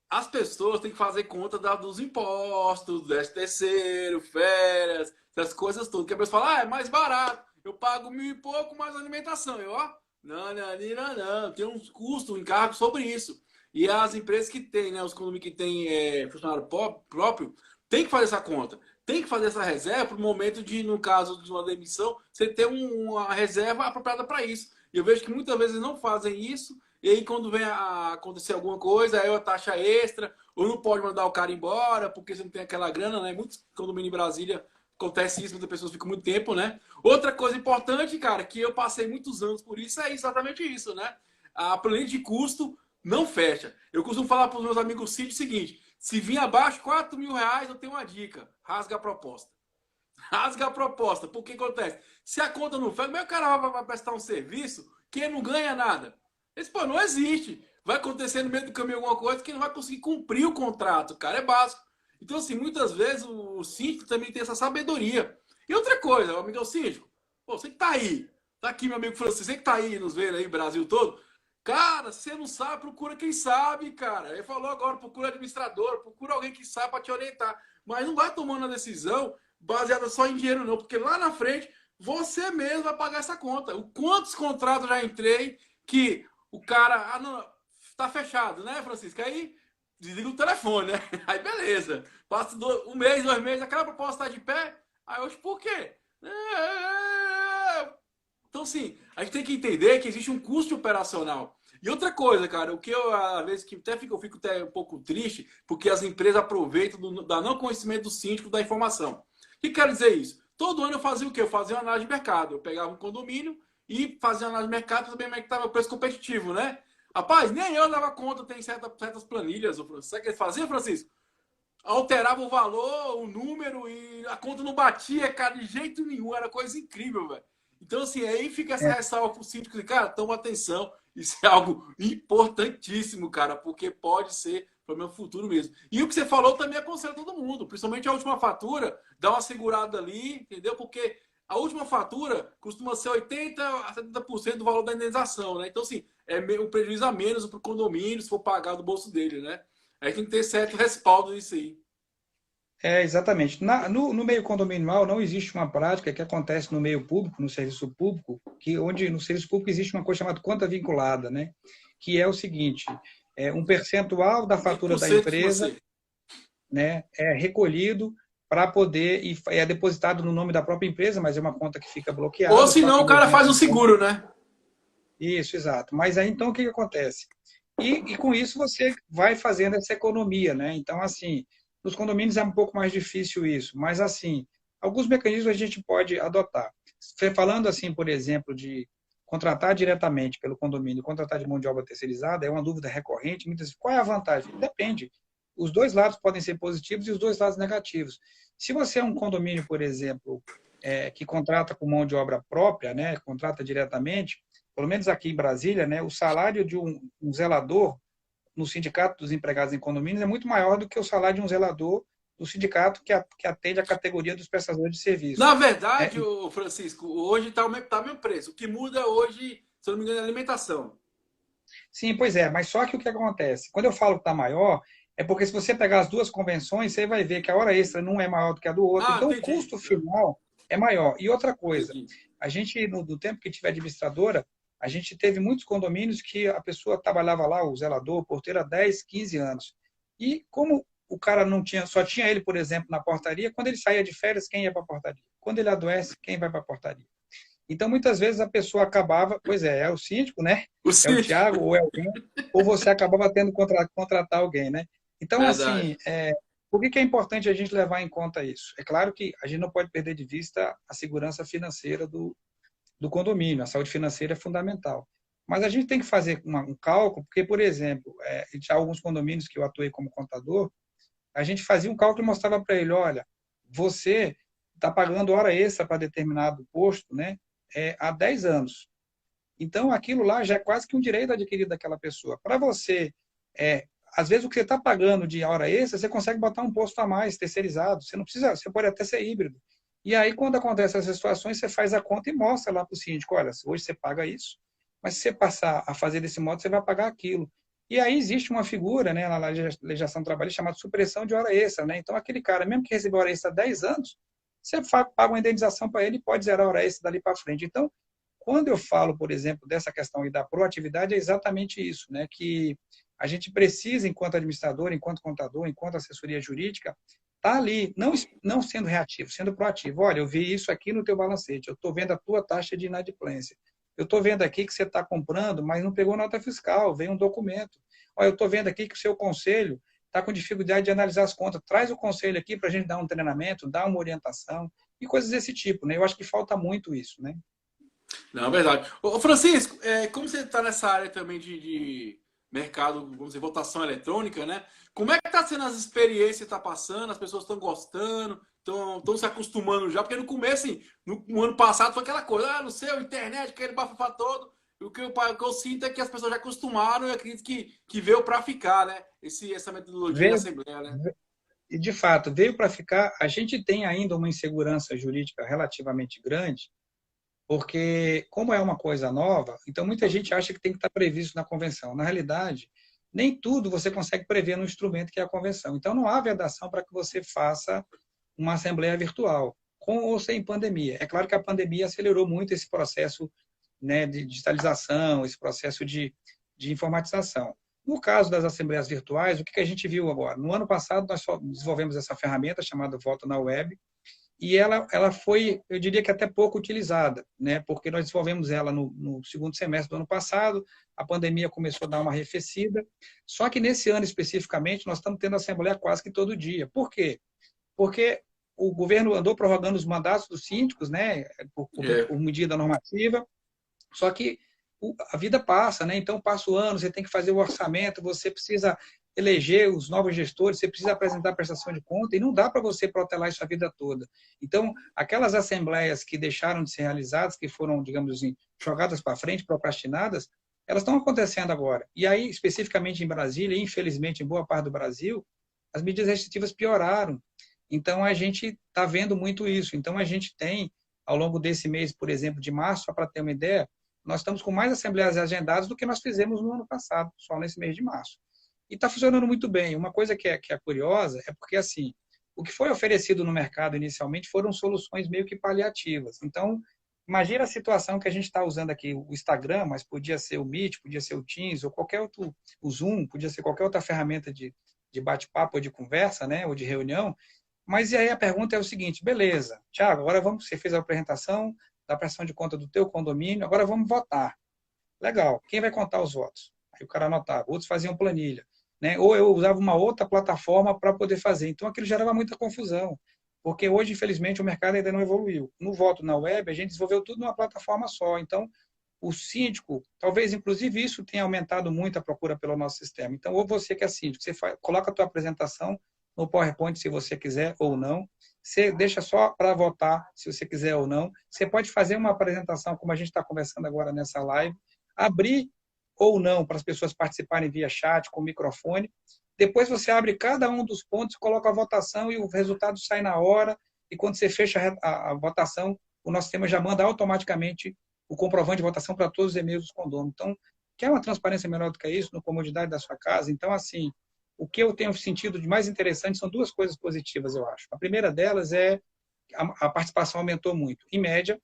as pessoas têm que fazer conta dos impostos, do 13º, férias, essas coisas todas. Que a pessoa fala, é mais barato, eu pago 1.000 e pouco mais alimentação. Eu, ó, não, tem uns custos, um encargo sobre isso. E as empresas que têm, né, os condomínios que têm funcionário próprio, tem que fazer essa conta. Tem que fazer essa reserva para o momento de, no caso de uma demissão, você ter uma reserva apropriada para isso. E eu vejo que muitas vezes não fazem isso. E aí, quando vem a acontecer alguma coisa, aí é uma taxa extra, ou não pode mandar o cara embora, porque você não tem aquela grana, né? Muitos condomínios em Brasília acontece isso, muitas pessoas ficam muito tempo, né? Outra coisa importante, cara, que eu passei muitos anos por isso, é exatamente isso, né? A planilha de custo não fecha. Eu costumo falar para os meus amigos sítios o seguinte: se vir abaixo de 4.000 reais, eu tenho uma dica: rasga a proposta. Rasga a proposta. Porque acontece? Se a conta não fecha, o cara vai prestar um serviço que não ganha nada. Esse, pô, não existe. Vai acontecer no meio do caminho alguma coisa que não vai conseguir cumprir o contrato, cara. É básico. Então, assim, muitas vezes o síndico também tem essa sabedoria. E outra coisa, o amigão síndico, pô, você que tá aí, tá aqui, meu amigo Francisco, você que tá aí nos vendo aí, Brasil todo, cara, se você não sabe, procura quem sabe, cara. Ele falou agora, procura administrador, procura alguém que sabe para te orientar. Mas não vai tomando a decisão baseada só em dinheiro, não, porque lá na frente você mesmo vai pagar essa conta. O quantos contratos já entrei que o cara, não, tá fechado, né, Francisco? Aí desliga o telefone, né? Aí beleza. Passa um mês, 2 meses, aquela proposta tá de pé. Aí hoje, por quê? Então, sim, a gente tem que entender que existe um custo operacional. E outra coisa, cara, o que eu, às vezes, que eu fico até um pouco triste, porque as empresas aproveitam da não conhecimento do síndico da informação. O que quer dizer isso? Todo ano eu fazia o quê? Eu fazia uma análise de mercado. Eu pegava um condomínio e fazia uma análise de mercado para saber como é que estava o preço competitivo, né? Rapaz, nem eu dava conta, tem certas planilhas. Sabe o que eles faziam, Francisco? Alterava o valor, o número e a conta não batia, cara, de jeito nenhum. Era coisa incrível, velho. Então, assim, aí fica essa ressalva pro síndico de, cara, toma atenção. Isso é algo importantíssimo, cara, porque pode ser problema futuro mesmo. E o que você falou também aconselha todo mundo, principalmente a última fatura, dá uma segurada ali, entendeu? Porque a última fatura costuma ser 80% a 70% do valor da indenização, né? Então, assim, é um prejuízo a menos para o condomínio se for pagar do bolso dele, né? Aí tem que ter certo respaldo nisso aí. Exatamente. No meio condominial não existe uma prática que acontece no meio público, no serviço público, onde no serviço público existe uma coisa chamada conta vinculada, né? Que é o seguinte, um percentual da fatura da empresa, né, é recolhido para poder, e é depositado no nome da própria empresa, mas é uma conta que fica bloqueada. Ou senão o cara faz um seguro, né? Isso, exato. Mas aí então o que acontece? E com isso você vai fazendo essa economia, né? Então, assim, nos condomínios é um pouco mais difícil isso, mas assim, alguns mecanismos a gente pode adotar. Falando assim, por exemplo, de contratar diretamente pelo condomínio, contratar de mão de obra terceirizada, é uma dúvida recorrente. Muitas vezes, qual é a vantagem? Depende. Os dois lados podem ser positivos e os dois lados negativos. Se você é um condomínio, por exemplo, que contrata com mão de obra própria, né, contrata diretamente, pelo menos aqui em Brasília, né, o salário de um zelador no sindicato dos empregados em condomínios é muito maior do que o salário de um zelador do sindicato que atende a categoria dos prestadores de serviço. Na verdade, o Francisco, hoje está o mesmo preço. O que muda hoje, se eu não me engano, é a alimentação. Sim, pois é, mas só que o que acontece? Quando eu falo que está maior, é porque se você pegar as duas convenções, você vai ver que a hora extra não é maior do que a do outro, Ah, então o entendi. custo final é maior. E outra coisa, Entendi. a gente, no tempo que tive administradora, a gente teve muitos condomínios que a pessoa trabalhava lá, o zelador, o porteiro, há 10, 15 anos. E como o cara não tinha, só tinha ele, por exemplo, na portaria, quando ele saía de férias, quem ia para a portaria? Quando ele adoece, quem vai para a portaria? Então, muitas vezes a pessoa acabava, pois é o síndico, né? O É o síndico. Tiago, ou é alguém, ou você acabava tendo que contratar alguém, né? Então, Verdade. assim, por que é importante a gente levar em conta isso? É claro que a gente não pode perder de vista a segurança financeira do condomínio, a saúde financeira é fundamental. Mas a gente tem que fazer um cálculo, porque, por exemplo, já alguns condomínios que eu atuei como contador, a gente fazia um cálculo e mostrava para ele, olha, você está pagando hora extra para determinado posto, né, há 10 anos. Então, aquilo lá já é quase que um direito adquirido daquela pessoa. Para você, às vezes o que você está pagando de hora extra, você consegue botar um posto a mais, terceirizado. Você não precisa, você pode até ser híbrido. E aí, quando acontecem essas situações, você faz a conta e mostra lá para o síndico, olha, hoje você paga isso, mas se você passar a fazer desse modo, você vai pagar aquilo. E aí existe uma figura, né, na legislação trabalhista chamada supressão de hora extra, né? Então, aquele cara, mesmo que recebeu hora extra há 10 anos, você paga uma indenização para ele e pode zerar a hora extra dali para frente. Então, quando eu falo, por exemplo, dessa questão aí da proatividade, é exatamente isso, né? Que a gente precisa, enquanto administrador, enquanto contador, enquanto assessoria jurídica, estar ali, não sendo reativo, sendo proativo. Olha, eu vi isso aqui no teu balancete, eu estou vendo a tua taxa de inadimplência. Eu estou vendo aqui que você está comprando, mas não pegou nota fiscal, veio um documento. Olha, eu estou vendo aqui que o seu conselho está com dificuldade de analisar as contas. Traz o conselho aqui para a gente dar um treinamento, dar uma orientação e coisas desse tipo, né? Eu acho que falta muito isso, né? Não, é verdade. Ô, Francisco, como você está nessa área também de mercado, vamos dizer, votação eletrônica, né? Como é que está sendo as experiências que está passando? As pessoas estão gostando, estão se acostumando já? Porque no começo, assim, no ano passado foi aquela coisa, não sei, a internet, aquele bafafá todo. E o que eu sinto é que as pessoas já acostumaram e acredito que veio para ficar, né? Essa metodologia de Veio, assembleia, né? e de fato, veio para ficar. A gente tem ainda uma insegurança jurídica relativamente grande, porque, como é uma coisa nova, então muita gente acha que tem que estar previsto na convenção. Na realidade, nem tudo você consegue prever no instrumento que é a convenção. Então, não há vedação para que você faça uma assembleia virtual, com ou sem pandemia. É claro que a pandemia acelerou muito esse processo, né, de digitalização, esse processo de informatização. No caso das assembleias virtuais, o que a gente viu agora? No ano passado, nós desenvolvemos essa ferramenta chamada Voto na Web, e ela foi, eu diria que até pouco utilizada, né? Porque nós desenvolvemos ela no segundo semestre do ano passado, a pandemia começou a dar uma arrefecida, só que nesse ano especificamente nós estamos tendo assembleia quase que todo dia. Por quê? Porque o governo andou prorrogando os mandatos dos síndicos, né? É. Por medida normativa, só que a vida passa, né? Então passa o ano, você tem que fazer o orçamento, você precisa eleger os novos gestores, você precisa apresentar a prestação de conta e não dá para você protelar isso a vida toda. Então, aquelas assembleias que deixaram de ser realizadas, que foram, digamos assim, jogadas para frente, procrastinadas, elas estão acontecendo agora. E aí, especificamente em Brasília, e infelizmente em boa parte do Brasil, as medidas restritivas pioraram. Então, a gente está vendo muito isso. Então, a gente tem, ao longo desse mês, por exemplo, de março, só para ter uma ideia, nós estamos com mais assembleias agendadas do que nós fizemos no ano passado, só nesse mês de março. E está funcionando muito bem. Uma coisa que é curiosa é porque, assim, o que foi oferecido no mercado inicialmente foram soluções meio que paliativas. Então, imagina a situação que a gente está usando aqui, o Instagram, mas podia ser o Meet, podia ser o Teams, ou qualquer outro, o Zoom, podia ser qualquer outra ferramenta de bate-papo ou de conversa, né, ou de reunião. Mas e aí a pergunta é o seguinte, beleza, Thiago, agora você fez a apresentação da prestação de conta do teu condomínio, agora vamos votar. Legal, quem vai contar os votos? Aí o cara anotava, outros faziam planilha, né? Ou eu usava uma outra plataforma para poder fazer. Então aquilo gerava muita confusão, porque hoje, infelizmente, o mercado ainda não evoluiu. No voto na web, a gente desenvolveu tudo numa plataforma só. Então, o síndico, talvez inclusive isso tenha aumentado muito a procura pelo nosso sistema. Então, ou você que é síndico, você coloca a tua apresentação no PowerPoint se você quiser ou não. Você deixa só para votar se você quiser ou não. Você pode fazer uma apresentação, como a gente está conversando agora nessa live, abrir ou não para as pessoas participarem via chat, com microfone. Depois você abre cada um dos pontos, coloca a votação e o resultado sai na hora. E quando você fecha a votação, o nosso sistema já manda automaticamente o comprovante de votação para todos os e-mails dos condôminos. Então, quer uma transparência melhor do que isso, na comodidade da sua casa? Então, assim, o que eu tenho sentido de mais interessante são duas coisas positivas, eu acho. A primeira delas é a participação aumentou muito. Em média,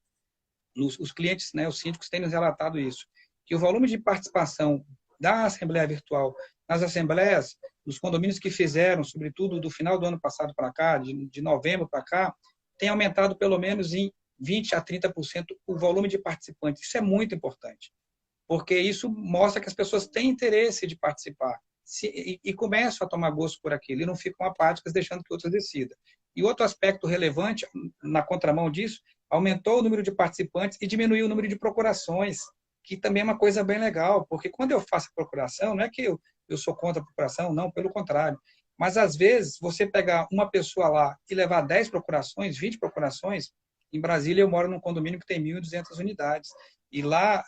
os clientes, né, os síndicos têm nos relatado isso, que o volume de participação da Assembleia Virtual nas assembleias, nos condomínios que fizeram, sobretudo do final do ano passado para cá, de novembro para cá, tem aumentado pelo menos em 20% a 30% o volume de participantes. Isso é muito importante, porque isso mostra que as pessoas têm interesse de participar e começam a tomar gosto por aquilo e não ficam apáticas deixando que outros decidam. E outro aspecto relevante, na contramão disso, aumentou o número de participantes e diminuiu o número de procurações, que também é uma coisa bem legal, porque quando eu faço a procuração, não é que eu sou contra a procuração, não, pelo contrário. Mas, às vezes, você pegar uma pessoa lá e levar 10 procurações, 20 procurações, em Brasília eu moro num condomínio que tem 1.200 unidades. E lá,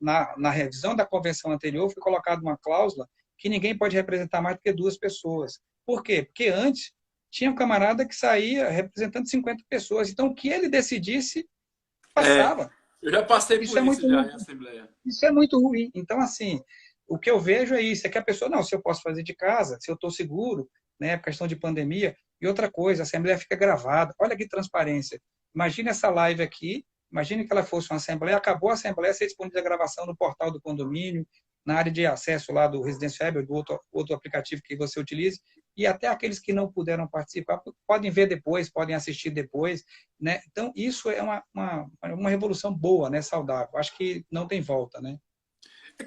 na revisão da convenção anterior, foi colocada uma cláusula que ninguém pode representar mais do que 2 pessoas. Por quê? Porque antes tinha um camarada que saía representando 50 pessoas. Então, o que ele decidisse, passava. Eu já passei por isso já em Assembleia. Isso é muito ruim. Então, assim, o que eu vejo é isso, é que a pessoa, não, se eu posso fazer de casa, se eu estou seguro, né, por questão de pandemia. E outra coisa, a Assembleia fica gravada. Olha que transparência. Imagina essa live aqui, imagine que ela fosse uma Assembleia, acabou a Assembleia, ser disponível a gravação no portal do condomínio, na área de acesso lá do Residência Weber, do outro aplicativo que você utilize, e até aqueles que não puderam participar podem ver depois, podem assistir depois, né? Então, isso é uma revolução boa, né? Saudável. Acho que não tem volta, né?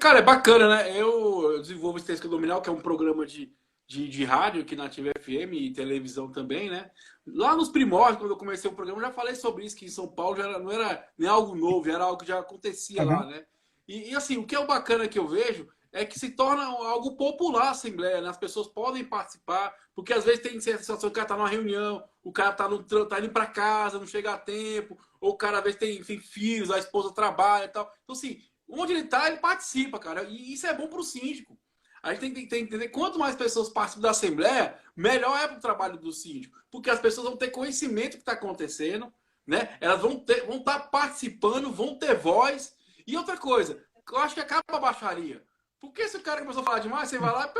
Cara, é bacana, né? Eu desenvolvo Estência Condominial, que é um programa de rádio aqui na Ativa FM e televisão também, né? Lá nos primórdios, quando eu comecei o programa, eu já falei sobre isso, que em São Paulo não era nem algo novo, era algo que já acontecia lá, né? E assim, o que é o bacana que eu vejo é que se torna algo popular a Assembleia, né? As pessoas podem participar, porque às vezes tem situação que o cara tá numa reunião, o cara tá indo para casa, não chega a tempo, ou o cara às vezes tem filhos, a esposa trabalha e tal. Então, assim, onde ele tá, ele participa, cara. E isso é bom pro síndico. A gente tem que entender quanto mais pessoas participam da Assembleia, melhor é para o trabalho do síndico. Porque as pessoas vão ter conhecimento do que está acontecendo, né? Elas vão estar participando, vão ter voz. E outra coisa, eu acho que acaba a baixaria. Porque se o cara começou a falar demais, você vai lá,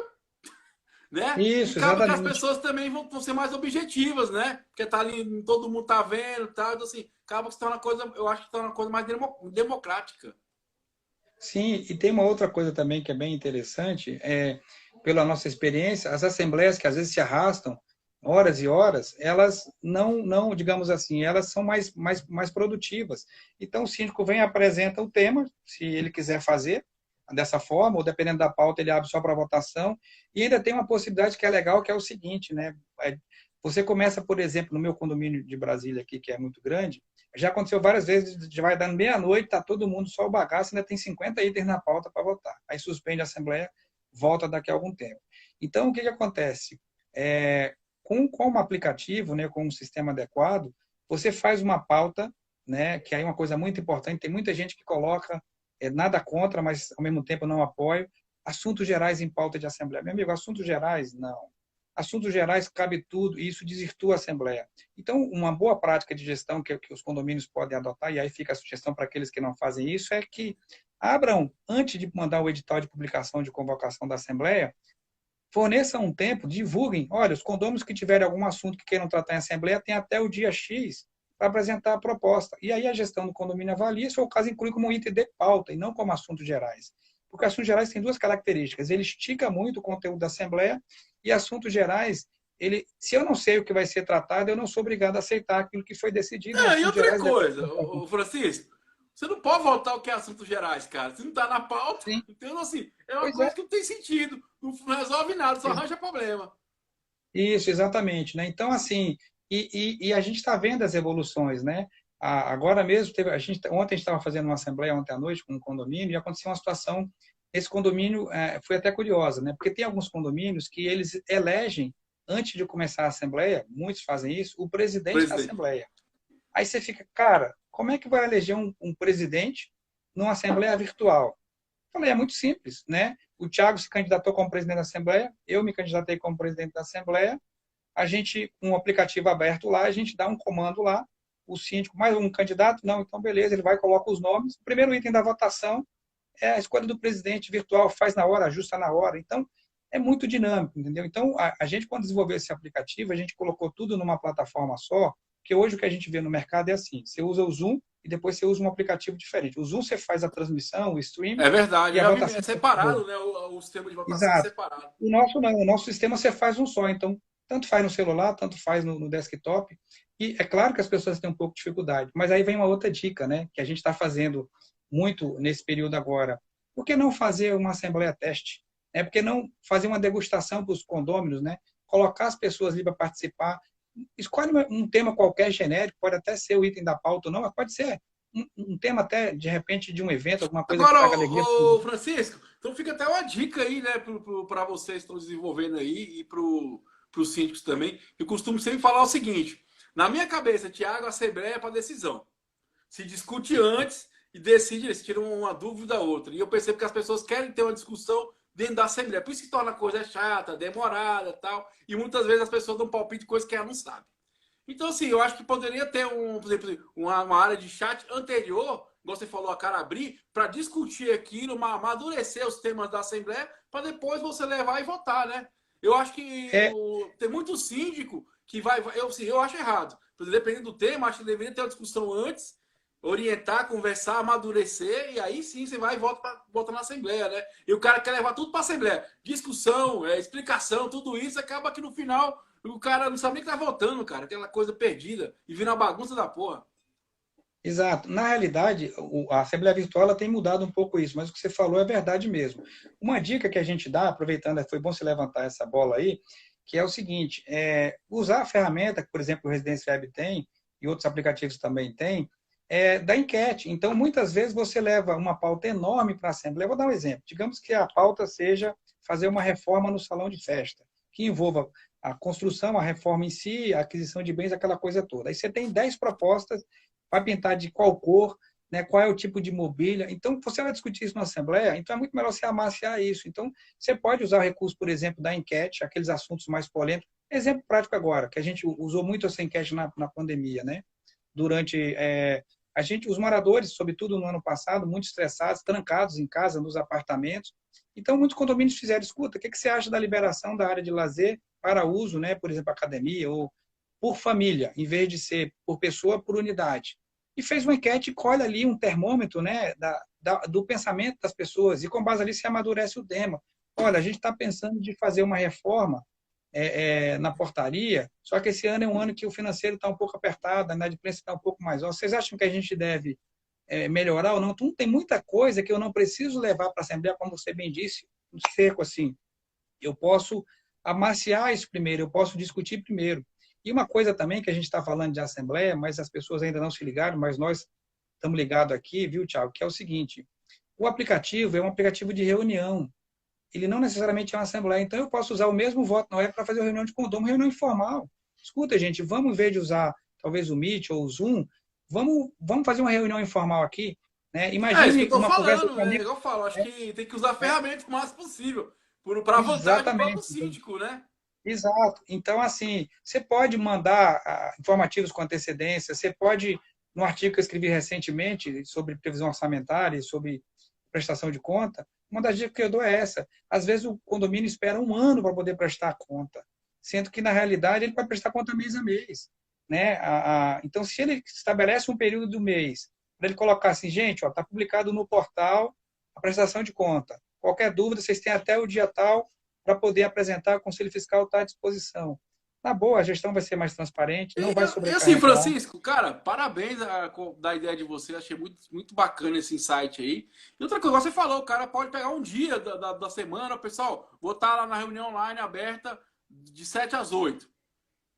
né? Isso, e acaba exatamente. que as pessoas também vão ser mais objetivas, né? Porque tá ali, todo mundo tá vendo, tá? Então, assim, acaba que se torna uma coisa, eu acho que se torna uma coisa mais democrática. Sim, e tem uma outra coisa também que é bem interessante, pela nossa experiência, as assembleias que às vezes se arrastam horas e horas, elas não, digamos assim, elas são mais produtivas. Então, o síndico vem e apresenta o tema, se ele quiser fazer dessa forma, ou dependendo da pauta, ele abre só para votação, e ainda tem uma possibilidade que é legal, que é o seguinte, né? Você começa, por exemplo, no meu condomínio de Brasília aqui, que é muito grande, já aconteceu várias vezes, já vai dando meia-noite, está todo mundo só o bagaço, ainda tem 50 itens na pauta para votar. Aí suspende a Assembleia, volta daqui a algum tempo. Então, o que acontece? Com um aplicativo, né, com um sistema adequado, você faz uma pauta, né, que aí é uma coisa muito importante, tem muita gente que coloca nada contra, mas ao mesmo tempo não apoio, assuntos gerais em pauta de Assembleia. Meu amigo, assuntos gerais, não. Assuntos gerais cabe tudo e isso desvirtua a Assembleia. Então, uma boa prática de gestão que os condomínios podem adotar, e aí fica a sugestão para aqueles que não fazem isso, é que abram, antes de mandar o edital de publicação de convocação da Assembleia, forneçam um tempo, divulguem. Olha, os condôminos que tiverem algum assunto que queiram tratar em Assembleia têm até o dia X para apresentar a proposta. E aí a gestão do condomínio avalia se o caso inclui como item de pauta e não como assuntos gerais. Porque assuntos gerais têm duas características. Ele estica muito o conteúdo da Assembleia e assuntos gerais, se eu não sei o que vai ser tratado, eu não sou obrigado a aceitar aquilo que foi decidido. E outra coisa, Francisco, você não pode voltar o que é assuntos gerais, cara. Se não está na pauta, Sim. então, assim, é uma coisa que não tem sentido. Não resolve nada, só arranja problema. Isso, exatamente. Né? Então, assim, e a gente está vendo as evoluções, né? Agora mesmo, ontem a gente estava fazendo uma assembleia ontem à noite com um condomínio e aconteceu uma situação, esse condomínio foi até curiosa, né? Porque tem alguns condomínios que eles elegem, antes de começar a assembleia, muitos fazem isso, o presidente da assembleia. Aí você fica, cara, como é que vai eleger um presidente numa assembleia virtual? Falei, é muito simples, né? O Thiago se candidatou como presidente da Assembleia, eu me candidatei como presidente da Assembleia, a gente, com um aplicativo aberto lá, a gente dá um comando lá, o síndico, mais um candidato? Não, então beleza, ele vai e coloca os nomes. O primeiro item da votação é a escolha do presidente virtual, faz na hora, ajusta na hora. Então, é muito dinâmico, entendeu? Então, a gente, quando desenvolveu esse aplicativo, a gente colocou tudo numa plataforma só, porque hoje o que a gente vê no mercado é assim, você usa o Zoom e depois você usa um aplicativo diferente. O Zoom você faz a transmissão, o stream É verdade, e eu a já vi, votação. é separado, né? O sistema de votação é Exato. separado. O nosso não, o nosso sistema você faz um só, então tanto faz no celular, tanto faz no desktop. E é claro que as pessoas têm um pouco de dificuldade, mas aí vem uma outra dica, né? Que a gente está fazendo muito nesse período agora. Por que não fazer uma assembleia teste? Por que não fazer uma degustação para os condôminos, né? Colocar as pessoas ali para participar. Escolhe um tema qualquer genérico, pode até ser o item da pauta ou não, mas pode ser um tema até, de repente, de um evento, alguma coisa que Agora, traga alegria. Francisco, então fica até uma dica aí, né, para vocês que estão desenvolvendo aí e para os síndicos também. Eu costumo sempre falar o seguinte: na minha cabeça, Tiago, a Assembleia é para decisão. Se discute antes e decide, eles tiram uma dúvida da outra. E eu percebo que as pessoas querem ter uma discussão dentro da Assembleia. Por isso que torna a coisa chata, demorada e tal. E muitas vezes as pessoas dão palpite de coisas que ela não sabe. Então, assim, eu acho que poderia ter, por exemplo, uma área de chat anterior, igual você falou, a cara abrir, para discutir aquilo, amadurecer os temas da Assembleia, para depois você levar e votar, né? Eu acho que É, tem muito síndico que vai. Eu acho errado. Dependendo do tema, acho que deveria ter uma discussão antes, orientar, conversar, amadurecer, e aí sim você vai e volta na Assembleia, né? E o cara quer levar tudo para a Assembleia. Discussão, explicação, tudo isso, acaba que no final o cara não sabe nem que tá votando, cara. Aquela coisa perdida e vira uma bagunça da porra. exato. Na realidade, a Assembleia Virtual ela tem mudado um pouco isso, mas o que você falou é verdade mesmo. Uma dica que a gente dá, aproveitando, foi bom você levantar essa bola aí, que é o seguinte, usar a ferramenta que, por exemplo, o Residência Web tem, e outros aplicativos também têm, da enquete. Então, muitas vezes você leva uma pauta enorme para a Assembleia. Eu vou dar um exemplo. Digamos que a pauta seja fazer uma reforma no salão de festa, que envolva a construção, a reforma em si, a aquisição de bens, aquela coisa toda. Aí você tem 10 propostas, vai pintar de qual cor, né, qual é o tipo de mobília. Então, você vai discutir isso na Assembleia, então é muito melhor você amaciar isso. Então, você pode usar o recurso, por exemplo, da enquete, aqueles assuntos mais polêmicos. Exemplo prático agora, que a gente usou muito essa enquete na pandemia, né? Durante os moradores, sobretudo no ano passado, muito estressados, trancados em casa, nos apartamentos. Então, muitos condomínios fizeram, escuta, o que você acha da liberação da área de lazer para uso, né, por exemplo, academia, ou por família, em vez de ser por pessoa, por unidade? E fez uma enquete e colhe ali um termômetro, né, do pensamento das pessoas, e com base ali se amadurece o tema. Olha, a gente está pensando de fazer uma reforma na portaria, só que esse ano é um ano que o financeiro está um pouco apertado, a inadimplência está um pouco mais alta. Vocês acham que a gente deve melhorar ou não? Então, tem muita coisa que eu não preciso levar para a Assembleia, como você bem disse, um cerco assim. Eu posso amaciar isso primeiro, eu posso discutir primeiro. E uma coisa também que a gente está falando de Assembleia, mas as pessoas ainda não se ligaram, mas nós estamos ligados aqui, viu, Thiago, que é o seguinte, o aplicativo é um aplicativo de reunião, ele não necessariamente é uma assembleia. Então, eu posso usar o mesmo voto na web para fazer uma reunião de condomínio, reunião informal. Escuta, gente, vamos, em vez de usar talvez o Meet ou o Zoom, vamos fazer uma reunião informal aqui. Né? É isso que eu Imagine tô uma conversa falando, com né? amigos. Eu falo, acho Né? que tem que usar a ferramenta o máximo possível. Para a vontade do próprio Exatamente. síndico, né? Exato. Então, assim, você pode mandar informativos com antecedência, você pode, no artigo que eu escrevi recentemente sobre previsão orçamentária, sobre prestação de conta, uma das dicas que eu dou é essa. Às vezes o condomínio espera um ano para poder prestar a conta, sendo que, na realidade, ele vai prestar conta mês a mês. Né? Então, se ele estabelece um período do mês, para ele colocar assim, gente, está publicado no portal a prestação de conta. Qualquer dúvida, vocês têm até o dia tal para poder apresentar, o Conselho Fiscal está à disposição. Na boa, a gestão vai ser mais transparente, não vai E assim, sobrecarregar. Francisco, cara, parabéns da ideia de você. Achei muito, muito bacana esse insight aí. E outra coisa, você falou, o cara pode pegar um dia da semana, pessoal, vou estar lá na reunião online aberta de 7 às 8.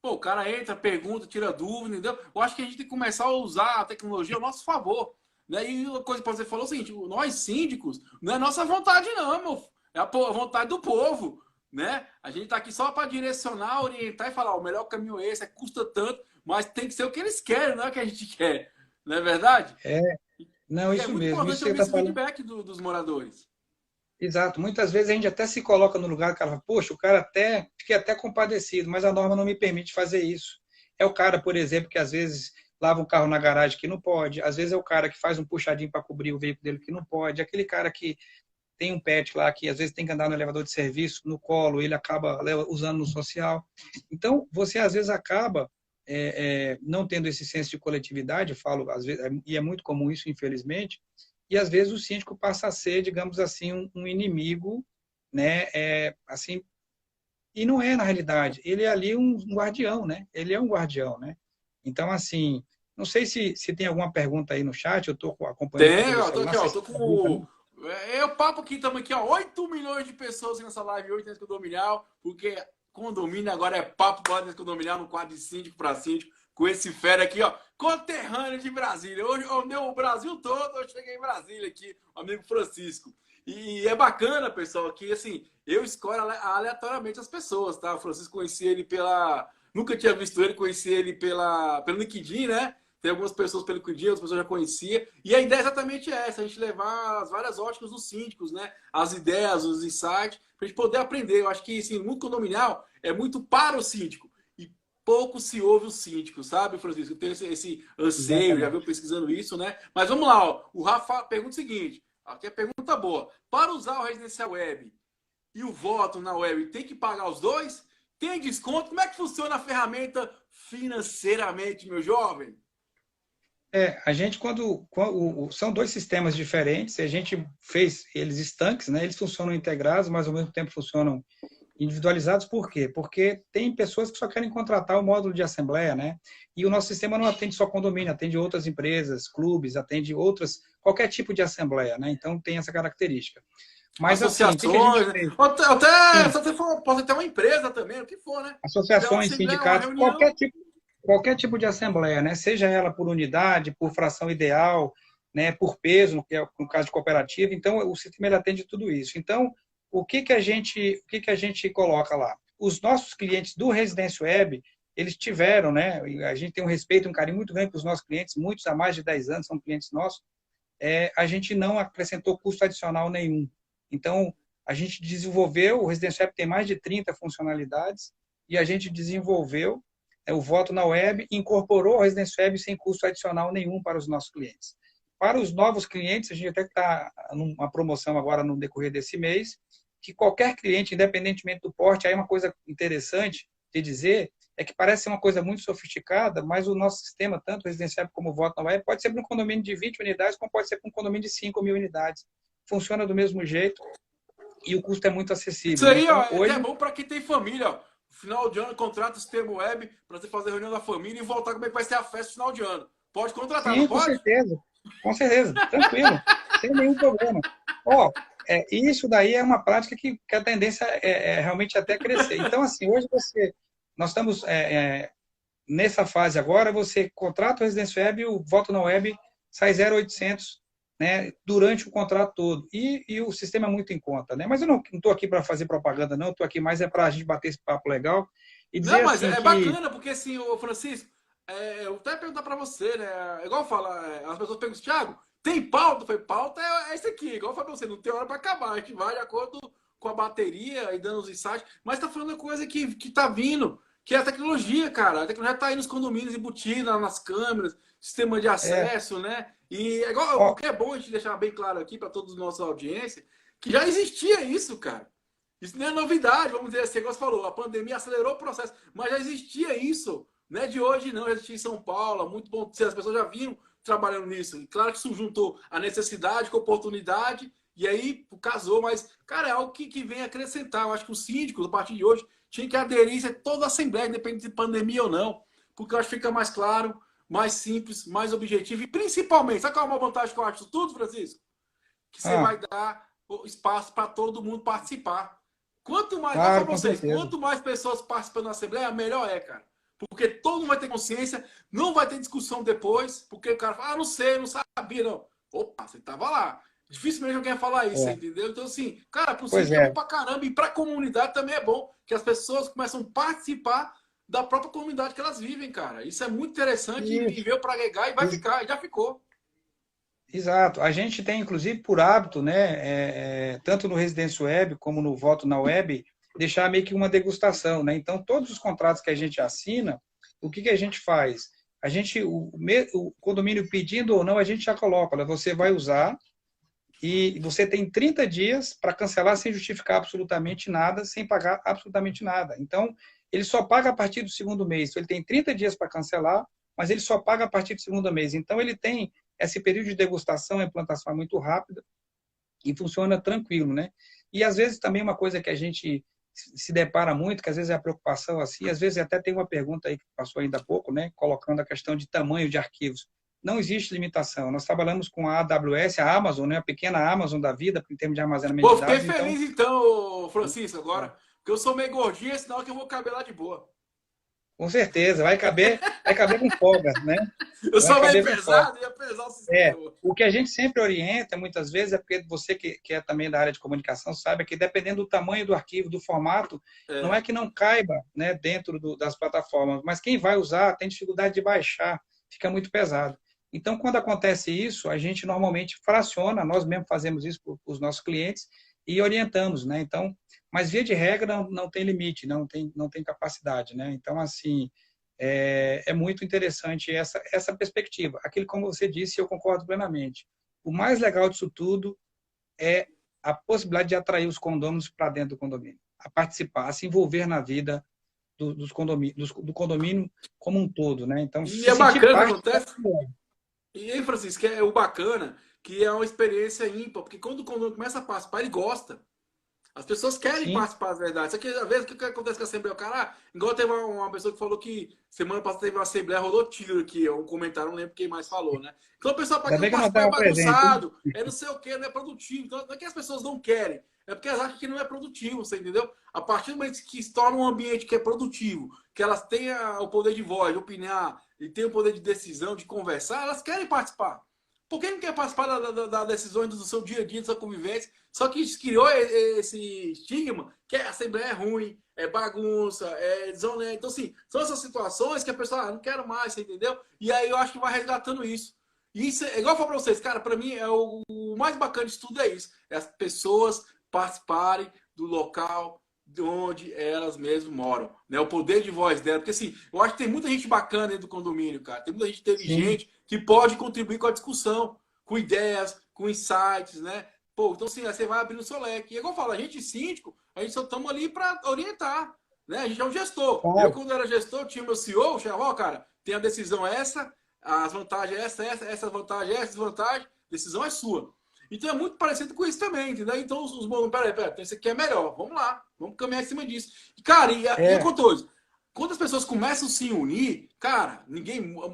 Pô, o cara entra, pergunta, tira dúvida, entendeu? Eu acho que a gente tem que começar a usar a tecnologia ao nosso favor. Né? E uma coisa que você falou é o seguinte: nós síndicos, não é nossa vontade, não, meu. É a vontade do povo. Né? A gente está aqui só para direcionar, orientar e falar: o melhor caminho é esse, custa tanto, mas tem que ser o que eles querem, não é o que a gente quer. Não é verdade? Não, E é isso muito mesmo. Isso importante que você ouvir está esse falando. feedback dos moradores. Exato. Muitas vezes a gente até se coloca no lugar do cara, fala, poxa, o cara até, fiquei até compadecido, mas a norma não me permite fazer isso. É o cara, por exemplo, que às vezes lava um carro na garagem que não pode, às vezes é o cara que faz um puxadinho para cobrir o veículo dele que não pode, aquele cara que tem um pet lá que às vezes tem que andar no elevador de serviço, no colo, ele acaba usando no social. Então, você às vezes acaba não tendo esse senso de coletividade, eu falo, às vezes, e é muito comum isso, infelizmente, e às vezes o síndico passa a ser, digamos assim, um inimigo, né? Assim, e não é na realidade. Ele é ali um guardião, né? Ele é um guardião, né? Então, assim, não sei se tem alguma pergunta aí no chat, eu estou acompanhando aqui Tem, pelo ó, tô celular, aqui, ó, vocês tô estão ouvindo com também? o papo aqui, estamos aqui, ó, 8 milhões de pessoas nessa live hoje nesse condominial, porque condomínio agora é papo para nesse condominial no quadro de síndico para síndico, com esse fera aqui, ó, conterrâneo de Brasília. Hoje, o Brasil todo, eu cheguei em Brasília aqui, o amigo Francisco. E é bacana, pessoal, que assim, eu escolho aleatoriamente as pessoas, tá? O Francisco conheci ele pela. Nunca tinha visto ele, conheci ele pelo LinkedIn, né? Tem algumas pessoas pelo LinkedIn, outras pessoas já conhecia. E a ideia é exatamente essa: a gente levar as várias óticas dos síndicos, né? As ideias, os insights, para a gente poder aprender. Eu acho que assim, o mundo condominial é muito para o síndico. E pouco se ouve o síndico, sabe, Francisco? Tem esse anseio, já Exatamente. viu pesquisando isso, né? Mas vamos lá, ó. O Rafa pergunta o seguinte: aqui é pergunta boa. Para usar o residencial web e o voto na web, tem que pagar os dois? Tem desconto? Como é que funciona a ferramenta financeiramente, meu jovem? A gente, são dois sistemas diferentes, a gente fez eles estanques, né? Eles funcionam integrados, mas ao mesmo tempo funcionam individualizados. Por quê? Porque tem pessoas que só querem contratar o módulo de assembleia, né? E o nosso sistema não atende só condomínio, atende outras empresas, clubes, atende outras, qualquer tipo de assembleia, né? Então tem essa característica. Mas assim, o que a gente Associações, né? fez? Até, Sim, se você for, pode ter uma empresa também, o que for, né? Se tiver uma associações, assembleia, uma sindicatos, reunião. qualquer tipo de assembleia, né? Seja ela por unidade, por fração ideal, né? Por peso, que é no caso de cooperativa. Então, o sistema ele atende tudo isso. Então, o que que a gente coloca lá? Os nossos clientes do Residência Web, eles tiveram, né? A gente tem um respeito, um carinho muito grande para os nossos clientes, muitos há mais de 10 anos são clientes nossos. A gente não acrescentou custo adicional nenhum. Então, a gente desenvolveu, o Residência Web tem mais de 30 funcionalidades, e a gente desenvolveu o voto na web, incorporou o Residência Web sem custo adicional nenhum para os nossos clientes. Para os novos clientes, a gente até está numa promoção agora no decorrer desse mês, que qualquer cliente, independentemente do porte, aí uma coisa interessante de dizer é que parece ser uma coisa muito sofisticada, mas o nosso sistema, tanto residencial como o voto na web, pode ser para um condomínio de 20 unidades, como pode ser para um condomínio de 5 mil unidades. Funciona do mesmo jeito e o custo é muito Isso acessível, né? aí, ó, Então, é até hoje, bom para quem tem família, ó. Final de ano, contrata o sistema web para você fazer reunião da família e voltar como é que vai ser a festa final de ano. Pode contratar, não sim, pode? com certeza, tranquilo, sem nenhum problema. Ó, isso daí é uma prática que a tendência é realmente até crescer. Então, assim, hoje nós estamos nessa fase agora, você contrata o Residência Web e o voto na web sai 0,800, né, durante o contrato todo. E o sistema é muito em conta, né? Mas eu não estou aqui para fazer propaganda, não. Estou aqui mais para a gente bater esse papo legal e Não, dizer mas assim é que bacana, porque assim, o Francisco, eu até perguntar para você, né? É igual fala, as pessoas perguntam, Thiago, tem pauta? Eu falei, pauta é isso aqui, igual eu falei pra você, não tem hora para acabar, a gente vai de acordo com a bateria e dando os insights, mas tá falando uma coisa que tá vindo, que é a tecnologia, cara. A tecnologia tá aí nos condomínios embutida, nas câmeras, sistema de é, acesso, né? E é igual, o ó, que é bom a gente deixar bem claro aqui para todos os nossos audiência, que já existia isso, cara. Isso não é novidade, vamos dizer assim, como você falou, a pandemia acelerou o processo, mas já existia isso, não é de hoje não, já existia em São Paulo, muito bom, as pessoas já vinham trabalhando nisso, e claro que isso juntou a necessidade com a oportunidade, e aí casou, mas, cara, é algo que vem acrescentar, eu acho que os síndicos, a partir de hoje, tinham que aderir a toda a Assembleia, independente de pandemia ou não, porque eu acho que fica mais claro, mais simples, mais objetivo, e principalmente, sabe qual é uma vantagem que eu acho disso tudo, Francisco? Que você ah, vai dar espaço para todo mundo participar. Quanto mais, eu claro, falo pra com vocês, certeza. quanto mais pessoas participando da Assembleia, melhor é, cara. Porque todo mundo vai ter consciência, não vai ter discussão depois, porque o cara fala, não sei, não sabia, não. Opa, você tava lá. Dificilmente alguém ia falar isso, É, entendeu? Então, assim, cara, pro pois síndico é bom é. pra caramba, e pra comunidade também é bom, que as pessoas começam a participar da própria comunidade que elas vivem, cara. Isso é muito interessante e Isso, veio para agregar e vai isso. ficar, e já ficou. Exato. A gente tem, inclusive, por hábito, né, tanto no Residência Web como no Voto na Web, deixar meio que uma degustação, né? Então, todos os contratos que a gente assina, o que que a gente faz? A gente, o condomínio pedindo ou não, a gente já coloca, olha, você vai usar e você tem 30 dias para cancelar sem justificar absolutamente nada, sem pagar absolutamente nada. Então, ele só paga a partir do segundo mês. Então, ele tem 30 dias para cancelar, mas ele só paga a partir do segundo mês. Então, ele tem esse período de degustação, a implantação é muito rápida e funciona tranquilo, né? E, às vezes, também uma coisa que a gente se depara muito, que às vezes é a preocupação assim, às vezes até tem uma pergunta aí que passou ainda há pouco, né, colocando a questão de tamanho de arquivos. Não existe limitação. Nós trabalhamos com a AWS, a Amazon, né, a pequena Amazon da vida, em termos de armazenamento Pô, de fiquei dados. Então, feliz então, Francisco, agora. Porque eu sou meio gordinho, senão que eu vou caber lá de boa. com certeza, vai caber com folga, né? Eu Vai sou meio caber com folga. pesado, ia pesar o É, sistema. o que a gente sempre orienta, muitas vezes, é porque você que é também da área de comunicação sabe que dependendo do tamanho do arquivo, do formato, não É. é que não caiba, né, dentro das plataformas, mas quem vai usar tem dificuldade de baixar, fica muito pesado. Então, quando acontece isso, a gente normalmente fraciona, nós mesmos fazemos isso para os nossos clientes e orientamos, né? Então, mas via de regra não tem limite, não tem capacidade, né? Então, assim, é muito interessante essa perspectiva. Aquilo, como você disse, eu concordo plenamente. O mais legal disso tudo é a possibilidade de atrair os condôminos para dentro do condomínio, a participar, a se envolver na vida dos condomínios, do condomínio como um todo, né? Então, E se é sentir bacana o que parte da acontece. E aí, Francisco, que é o bacana, que é uma experiência ímpar, porque quando o condomínio começa a participar, ele gosta. As pessoas querem Sim, participar das verdades. Só que, às vezes, o que acontece com a Assembleia? O cara, igual teve uma pessoa que falou que semana passada teve uma Assembleia, rolou tiro aqui, um comentário, não lembro quem mais falou, né? Então, o pessoal, para ainda que não bem que eu não participar, é estava presente. bagunçado, é não sei o quê, não é produtivo. Então, não é que as pessoas não querem, é porque elas acham que não é produtivo, você entendeu? A partir do momento que se torna um ambiente que é produtivo, que elas têm o poder de voz, de opinar, e têm o poder de decisão, de conversar, elas querem participar. Por que não quer participar das decisões do seu dia a dia, da sua convivência? Só que criou esse estigma que a Assembleia é ruim, é bagunça, é desonesta. Então, assim, são essas situações que a pessoa, não quero mais, você entendeu? E aí eu acho que vai resgatando isso. E isso é igual eu falo pra vocês, cara, pra mim o mais bacana de tudo é isso. É as pessoas participarem do local de onde elas mesmas moram, né? O poder de voz dela, porque assim, eu acho que tem muita gente bacana dentro do condomínio, cara. Tem muita gente Sim, inteligente que pode contribuir com a discussão, com ideias, com insights, né? Pô, então assim, você vai abrindo o seu leque. E é igual eu falo, a gente síndico, a gente só estamos ali para orientar, né? A gente é um gestor. Eu, claro. quando era gestor, tinha meu CEO, o chefe, ó, cara, tem a decisão essa, as vantagens essa vantagem, essa desvantagem, decisão é sua. Então é muito parecido com isso também, entendeu? Então os bons, peraí, isso aqui é melhor, vamos lá, vamos caminhar em cima disso. E, cara, e É, outra coisa, quando as pessoas começam a se unir, cara,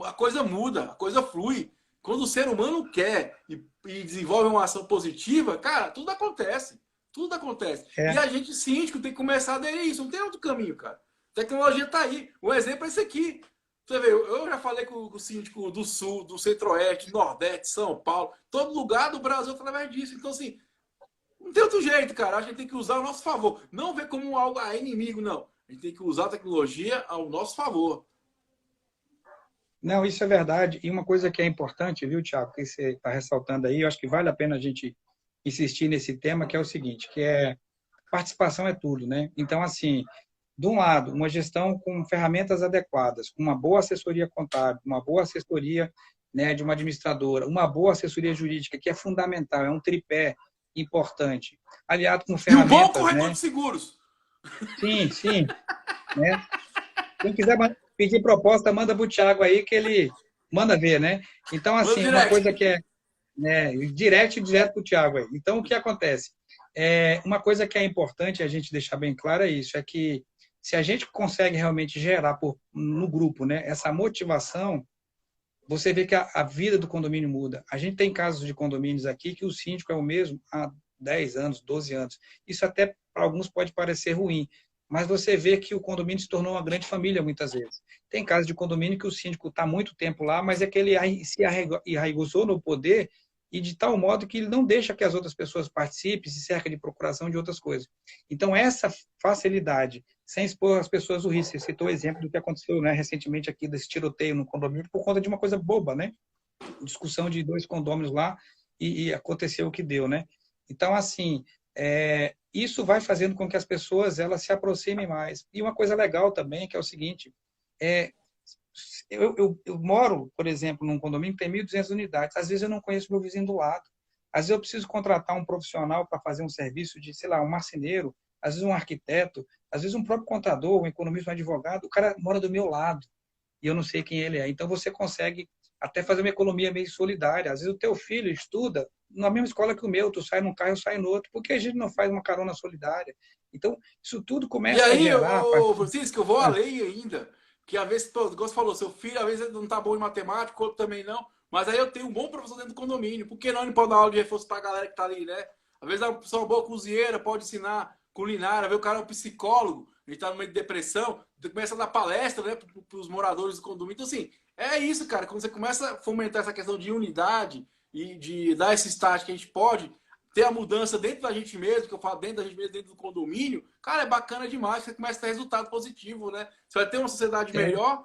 a coisa muda, a coisa flui. Quando o ser humano quer e desenvolve uma ação positiva, cara, tudo acontece. Tudo acontece. é, E a gente, síndico, tem que começar a aderir isso. Não tem outro caminho, cara. A tecnologia está aí. Um exemplo é esse aqui. Você vê, eu já falei com o síndico do Sul, do Centro-Oeste, do Nordeste, São Paulo, todo lugar do Brasil através disso. Então, assim, não tem outro jeito, cara. A gente tem que usar ao nosso favor. Não ver como algo inimigo, não. A gente tem que usar a tecnologia ao nosso favor. não, isso é verdade. E uma coisa que é importante, viu, Tiago, que você está ressaltando aí, eu acho que vale a pena a gente insistir nesse tema, que é o seguinte, que é participação é tudo, né? Então, assim, de um lado, uma gestão com ferramentas adequadas, com uma boa assessoria contábil, uma boa assessoria, né, de uma administradora, uma boa assessoria jurídica, que é fundamental, é um tripé importante, aliado com E um bom ferramentas, corretor né? de seguros. Sim, sim, né? Quem quiser pedir proposta, manda para o Thiago aí, que ele manda ver, né? Então, Manda assim, uma direct. coisa que é, né, direto para o Thiago aí. Então, o que acontece? Uma coisa que é importante a gente deixar bem claro é isso, é que se a gente consegue realmente gerar no grupo, né, essa motivação, você vê que a vida do condomínio muda. A gente tem casos de condomínios aqui que o síndico é o mesmo há 10 anos, 12 anos. Isso até para alguns pode parecer ruim, mas você vê que o condomínio se tornou uma grande família muitas vezes. Tem casos de condomínio que o síndico está muito tempo lá, mas é que ele se arraigou no poder e de tal modo que ele não deixa que as outras pessoas participem, se cerca de procuração de outras coisas. Então, essa facilidade, sem expor as pessoas o risco. Você citou o exemplo do que aconteceu, né, recentemente aqui, desse tiroteio no condomínio, por conta de uma coisa boba, né? discussão de dois condôminos lá e aconteceu o que deu, né? Então, assim, isso vai fazendo com que as pessoas elas se aproximem mais. E uma coisa legal também, que é o seguinte, é, eu moro, por exemplo, num condomínio que tem 1.200 unidades. Às vezes eu não conheço meu vizinho do lado. Às vezes eu preciso contratar um profissional para fazer um serviço de, sei lá, um marceneiro, às vezes um arquiteto, às vezes um próprio contador, um economista, um advogado. O cara mora do meu lado e eu não sei quem ele é. Então você consegue até fazer uma economia meio solidária. Às vezes o teu filho estuda na mesma escola que o meu, tu sai num carro, eu saio no outro. Por que a gente não faz uma carona solidária? Então, isso tudo E começa a aí, gerar... ô, Francisco, eu vou além ainda. Que às vezes, pô, igual você falou, seu filho às vezes não tá bom em matemática, o outro também não. Mas aí eu tenho um bom professor dentro do condomínio. Por que não ele pode dar aula de reforço pra galera que tá ali, né? Às vezes a pessoa é uma boa cozinheira, pode ensinar culinária, ver o cara é um psicólogo, a gente tá no meio de depressão, começa a dar palestra, né, pros moradores do condomínio. Então, assim, é isso, cara. Quando você começa a fomentar essa questão de unidade e de dar esse start que a gente pode ter a mudança dentro da gente mesmo, que eu falo dentro da gente mesmo, dentro do condomínio, cara, é bacana demais, você começa a ter resultado positivo, né? Você vai ter uma sociedade É, melhor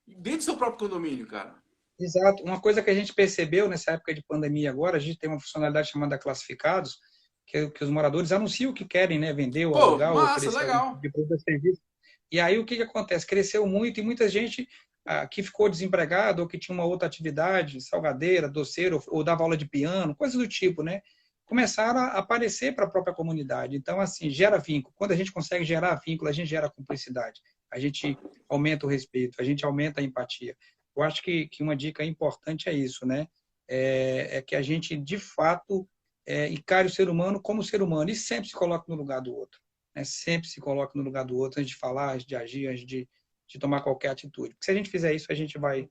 dentro do seu próprio condomínio, cara. exato. Uma coisa que a gente percebeu nessa época de pandemia agora, a gente tem uma funcionalidade chamada classificados, que os moradores anunciam o que querem, né, vender ou Pô, alugar ou massa, oferecer algum tipo legal. de produto ou serviço. E aí o que acontece? Cresceu muito e muita gente que ficou desempregado ou que tinha uma outra atividade, salgadeira, doceiro, ou dava aula de piano, coisas do tipo, né? Começaram a aparecer para a própria comunidade. Então, assim, gera vínculo. Quando a gente consegue gerar vínculo, a gente gera cumplicidade. A gente aumenta o respeito, a gente aumenta a empatia. Eu acho que uma dica importante é isso, né? É que a gente, de fato, encare o ser humano como ser humano e sempre se coloque no lugar do outro. Né? Sempre se coloque no lugar do outro antes de falar, antes de agir, antes de tomar qualquer atitude. Porque se a gente fizer isso, a gente vai,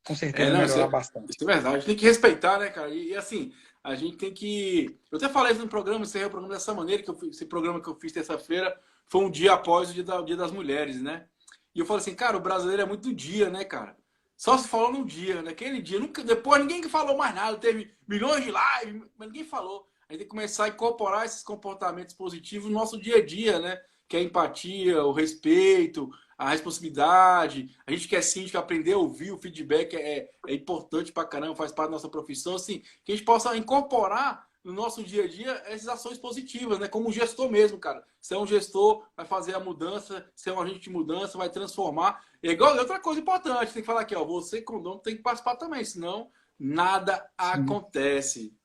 com É, certeza, não, melhorar isso bastante. é verdade. A gente tem que respeitar, né, cara? Assim, a gente tem que. Eu até falei isso no programa, encerrei o programa dessa maneira, esse programa que eu fiz terça-feira foi um dia após o dia das mulheres, né? E eu falei assim, cara, o brasileiro é muito do dia, né, cara? Só se falou no dia, naquele dia. Nunca, depois ninguém falou mais nada. Teve milhões de lives, mas ninguém falou. A gente tem que começar a incorporar esses comportamentos positivos no nosso dia a dia, né? Que é a empatia, o respeito, a responsabilidade. A gente quer síndico, aprender a ouvir o feedback é importante pra caramba, faz parte da nossa profissão. Assim, que a gente possa incorporar no nosso dia a dia essas ações positivas, né? Como um gestor mesmo, cara. Você é um gestor, vai fazer a mudança, você é um agente de mudança, vai transformar. É igual outra coisa importante, tem que falar aqui, ó, você, condomínio, tem que participar também, senão nada Sim. acontece.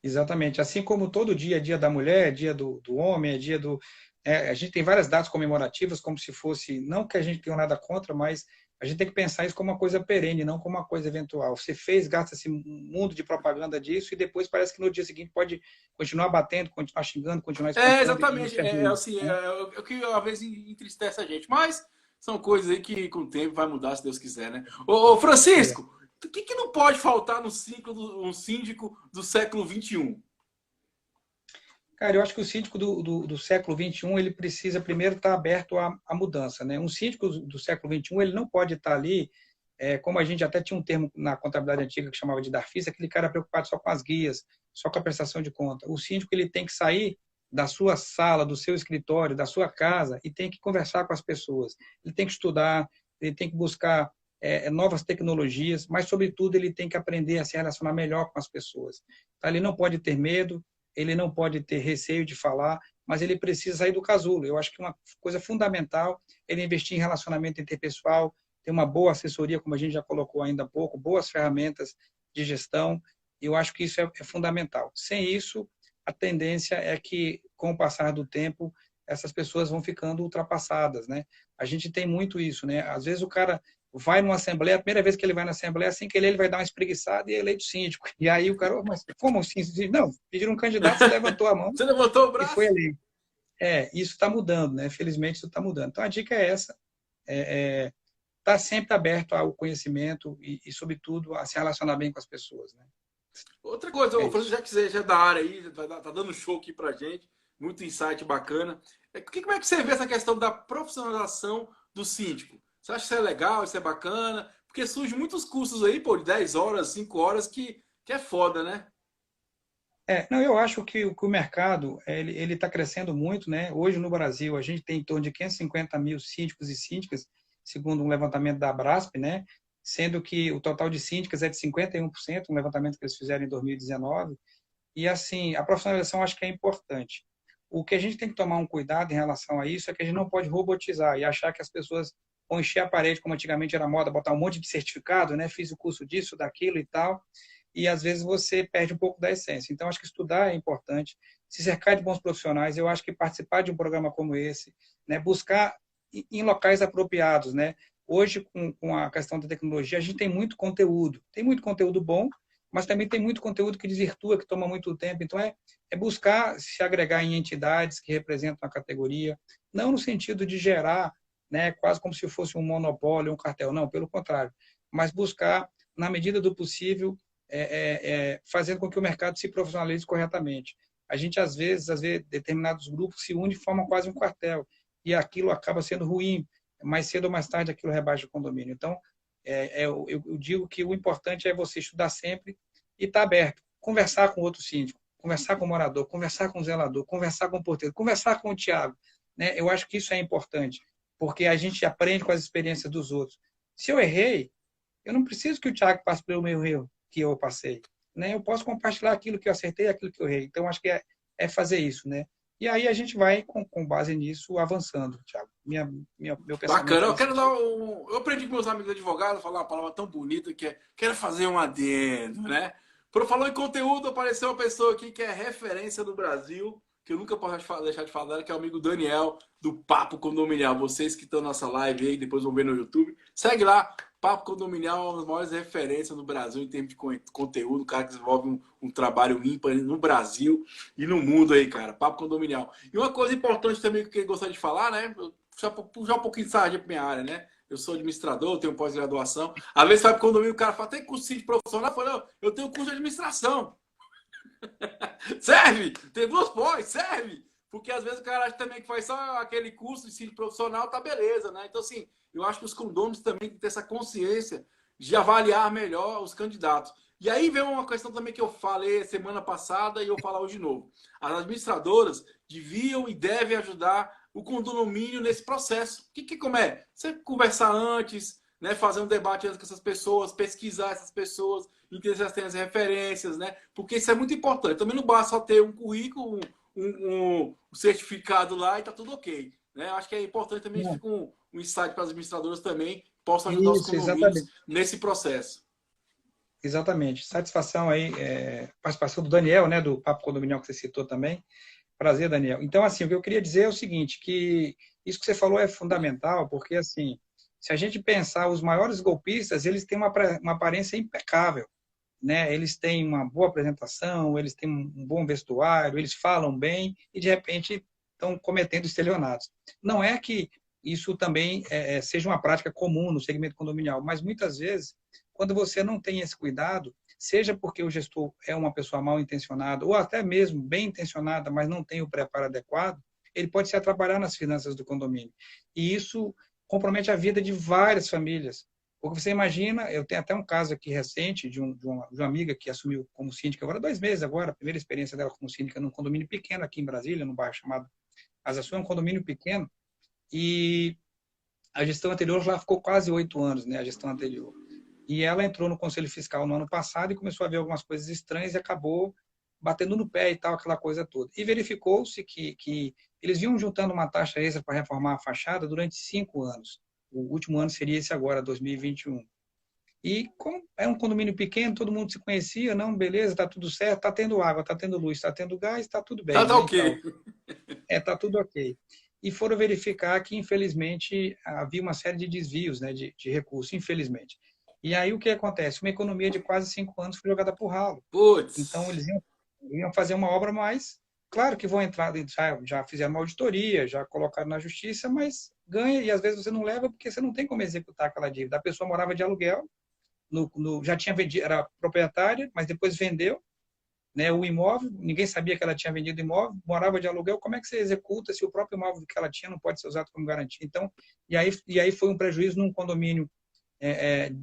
Exatamente. Assim como todo dia é dia da mulher, é dia do homem, é dia do. A gente tem várias datas comemorativas, como se fosse. Não que a gente tenha nada contra, mas a gente tem que pensar isso como uma coisa perene, não como uma coisa eventual. Você fez, gasta-se um mundo de propaganda disso, e depois parece que no dia seguinte pode continuar batendo, continuar xingando, continuar É, espancando, e exatamente. isso é ruim. Assim, Né? é o que às vezes entristece a gente. Mas são coisas aí que com o tempo vai mudar, se Deus quiser, né? Ô É. Francisco, o que não pode faltar no ciclo do um síndico do século XXI? Cara, eu acho que o síndico do século XXI ele precisa primeiro estar aberto à mudança, né? Um síndico do século XXI ele não pode estar ali, como a gente até tinha um termo na contabilidade antiga que chamava de darfista, aquele cara preocupado só com as guias, só com a prestação de conta. O síndico ele tem que sair da sua sala, do seu escritório, da sua casa e tem que conversar com as pessoas. Ele tem que estudar, ele tem que buscar novas tecnologias, mas sobretudo ele tem que aprender a se relacionar melhor com as pessoas. Tá? Ele não pode ter medo, ele não pode ter receio de falar, mas ele precisa sair do casulo. Eu acho que uma coisa fundamental é ele investir em relacionamento interpessoal, ter uma boa assessoria, como a gente já colocou ainda há pouco, boas ferramentas de gestão. Eu acho que isso é fundamental. Sem isso, a tendência é que, com o passar do tempo, essas pessoas vão ficando ultrapassadas, né? A gente tem muito isso, né? Às vezes o cara vai numa assembleia, a primeira vez que ele vai na assembleia, assim que ele vai dar uma espreguiçada e é eleito síndico. E aí o cara, mas como assim? Não, pediram um candidato, você levantou a mão Você levantou o e foi braço? eleito. Isso está mudando, né? Felizmente isso está mudando. Então a dica é essa, tá sempre aberto ao conhecimento sobretudo, a se relacionar bem com as pessoas, né? Outra coisa, É ô, Francisco, isso. já que você já é da área aí, tá dando show aqui pra gente, muito insight bacana. Como é que você vê essa questão da profissionalização do síndico? Você acha que isso é legal, isso é bacana? Porque surgem muitos cursos aí, pô, de 10 horas, 5 horas, que é foda, né? Não, eu acho que o mercado ele está crescendo muito, né? Hoje no Brasil a gente tem em torno de 550 mil síndicos e síndicas, segundo um levantamento da Abrasp, né? sendo que o total de síndicas é de 51%, um levantamento que eles fizeram em 2019. E, assim, a profissionalização acho que é importante. O que a gente tem que tomar um cuidado em relação a isso é que a gente não pode robotizar e achar que as pessoas vão encher a parede, como antigamente era moda, botar um monte de certificado, né? Fiz o curso disso, daquilo e tal, e às vezes você perde um pouco da essência. Então, acho que estudar é importante, se cercar de bons profissionais, eu acho que participar de um programa como esse, né? Buscar em locais apropriados, né? Hoje, com a questão da tecnologia, a gente tem muito conteúdo bom, mas também tem muito conteúdo que desvirtua, que toma muito tempo. Então, é buscar se agregar em entidades que representam a categoria, não no sentido de gerar, né, quase como se fosse um monopólio, um cartel, não, pelo contrário, mas buscar, na medida do possível, fazendo com que o mercado se profissionalize corretamente. A gente, às vezes, determinados grupos se unem e formam quase um quartel, e aquilo acaba sendo ruim, mais cedo ou mais tarde aquilo rebaixa o condomínio. Então, eu digo que o importante é você estudar sempre e estar aberto, conversar com outro síndico, conversar com o morador, conversar com o zelador, conversar com o porteiro, conversar com o Tiago. Né? Eu acho que isso é importante, porque a gente aprende com as experiências dos outros. Se eu errei, eu não preciso que o Tiago passe pelo meu erro que eu passei. Né? Eu posso compartilhar aquilo que eu acertei, aquilo que eu errei. Então, acho que é fazer isso. Né? E aí a gente vai, com base nisso, avançando, Tiago. Meu pensamento Bacana. Eu nesse quero dar sentido. um... Eu aprendi com meus amigos advogados falar uma palavra tão bonita que é quero fazer um adendo, né? Por falar em conteúdo, apareceu uma pessoa aqui que é referência no Brasil, que eu nunca posso deixar de falar, que é o amigo Daniel, do Papo Condominial. Vocês que estão nessa live aí, depois vão ver no YouTube, segue lá. Papo Condominial é uma das maiores referências no Brasil em termos de conteúdo, o cara que desenvolve um trabalho ímpar no Brasil e no mundo aí, cara. Papo Condominial. E uma coisa importante também que eu gostaria de falar, né? Puxar um pouquinho de sardinha para minha área, né? Eu sou administrador, tenho pós-graduação. Às vezes, sabe, condomínio, o cara fala, tem curso de profissional? Eu falo, não, eu tenho curso de administração. Serve! Tem duas pós, serve! Porque às vezes o cara acha também que faz só aquele curso de ensino profissional, tá beleza, né? Então, assim, eu acho que os condôminos também têm que ter essa consciência de avaliar melhor os candidatos. E aí vem uma questão também que eu falei semana passada e eu vou falar hoje de novo. As administradoras deviam e devem ajudar o condomínio nesse processo. Como é? Você conversar antes, né? Fazer um debate antes com essas pessoas, pesquisar essas pessoas, entender se elas têm as referências, né? Porque isso é muito importante. Também não basta só ter um currículo, um certificado lá e tá tudo ok. Né? Acho que é importante também que fique um insight para as administradoras também possam ajudar os Isso, condomínios exatamente. nesse processo. Exatamente. Satisfação aí, participação do Daniel, né, do Papo Condominial que você citou também. Prazer, Daniel. Então, assim, o que eu queria dizer é o seguinte, que isso que você falou é fundamental, porque, assim, se a gente pensar, os maiores golpistas, eles têm uma aparência impecável, né? Eles têm uma boa apresentação, eles têm um bom vestuário, eles falam bem e, de repente, estão cometendo estelionatos. Não é que isso também seja uma prática comum no segmento condominial, mas muitas vezes, quando você não tem esse cuidado, seja porque o gestor é uma pessoa mal intencionada, ou até mesmo bem intencionada, mas não tem o preparo adequado, ele pode se atrapalhar nas finanças do condomínio. E isso compromete a vida de várias famílias. Porque você imagina, eu tenho até um caso aqui recente de uma amiga que assumiu como síndica agora, 2 meses agora, a primeira experiência dela como síndica num condomínio pequeno aqui em Brasília, num bairro chamado Asa Sul, é um condomínio pequeno, e a gestão anterior lá ficou quase 8 anos, né, a gestão anterior. E ela entrou no Conselho Fiscal no ano passado e começou a ver algumas coisas estranhas e acabou batendo no pé e tal, aquela coisa toda. E verificou-se que eles vinham juntando uma taxa extra para reformar a fachada durante 5 anos. O último ano seria esse agora, 2021. E como é um condomínio pequeno, todo mundo se conhecia, não, beleza, tá tudo certo, tá tendo água, tá tendo luz, tá tendo gás, tá tudo bem, Tá né, e ok. tal. Tá tudo ok. E foram verificar que, infelizmente, havia uma série de desvios, né, de recursos, infelizmente. E aí o que acontece? Uma economia de quase 5 anos foi jogada por ralo. Então, Putz. eles iam fazer uma obra mais. Claro que vão entrar, já fizeram uma auditoria, já colocaram na justiça, mas ganha e às vezes você não leva porque você não tem como executar aquela dívida. A pessoa morava de aluguel, já tinha vendido, era proprietária, mas depois vendeu, né, o imóvel, ninguém sabia que ela tinha vendido imóvel, morava de aluguel, como é que você executa se o próprio imóvel que ela tinha não pode ser usado como garantia? Então, e aí foi um prejuízo num condomínio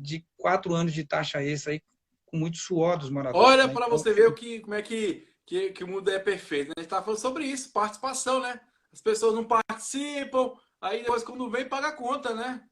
de 4 anos de taxa extra, aí, com muito suor dos moradores. Olha Né? para Então, você ver como é que o mundo é perfeito. Né? A gente está falando sobre isso, participação, né? As pessoas não participam, aí depois quando vem paga a conta, né?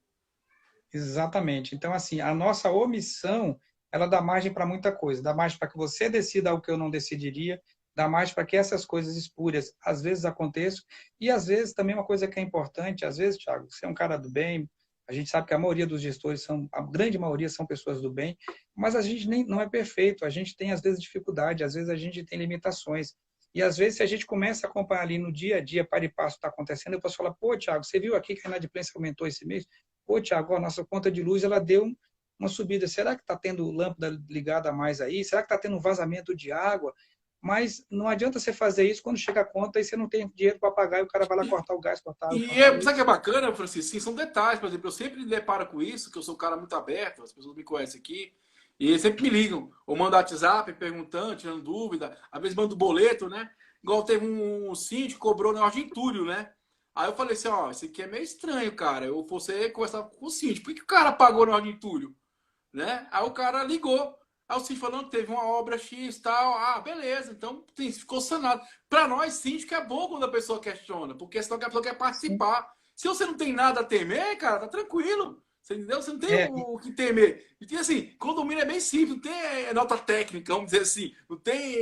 Exatamente. Então, assim, a nossa omissão, ela dá margem para muita coisa. Dá margem para que você decida o que eu não decidiria, dá margem para que essas coisas espúrias às vezes aconteçam. E às vezes também uma coisa que é importante, às vezes, Thiago, você é um cara do bem, a gente sabe que a maioria dos gestores são, a grande maioria são pessoas do bem, mas a gente nem, não é perfeito, a gente tem às vezes dificuldade, às vezes a gente tem limitações. E às vezes, se a gente começa a acompanhar ali no dia a dia, para e passo está acontecendo, eu posso falar, pô, Thiago, você viu aqui que a inadimplência aumentou esse mês? Pô, Thiago, a nossa conta de luz ela deu uma subida. Será que está tendo lâmpada ligada a mais aí? Será que está tendo um vazamento de água? Mas não adianta você fazer isso quando chega a conta e você não tem dinheiro para pagar e o cara vai lá cortar o gás, cortar a água, cortar a Sabe o que luz. é bacana, Francisco? Sim, são detalhes. Por exemplo, eu sempre me deparo com isso, que eu sou um cara muito aberto, as pessoas me conhecem aqui, e eles sempre me ligam, ou mandam WhatsApp perguntando, tirando dúvida, às vezes mando boleto, né? Igual teve um síndico que cobrou o negócio de entulho, né? Aí eu falei assim, ó, isso aqui é meio estranho, cara. Eu você conversar com o síndico, por que o cara pagou o negócio de entulho? Né? Aí o cara ligou. Aí o síndico falando que teve uma obra X e tal. Ah, beleza, então ficou sanado. Para nós, síndico, é bom quando a pessoa questiona, porque senão a pessoa quer Sim. participar. Se você não tem nada a temer, cara, tá tranquilo. Você entendeu? Você não tem É, o que temer. E tem assim, condomínio é bem simples, não tem nota técnica, vamos dizer assim, não tem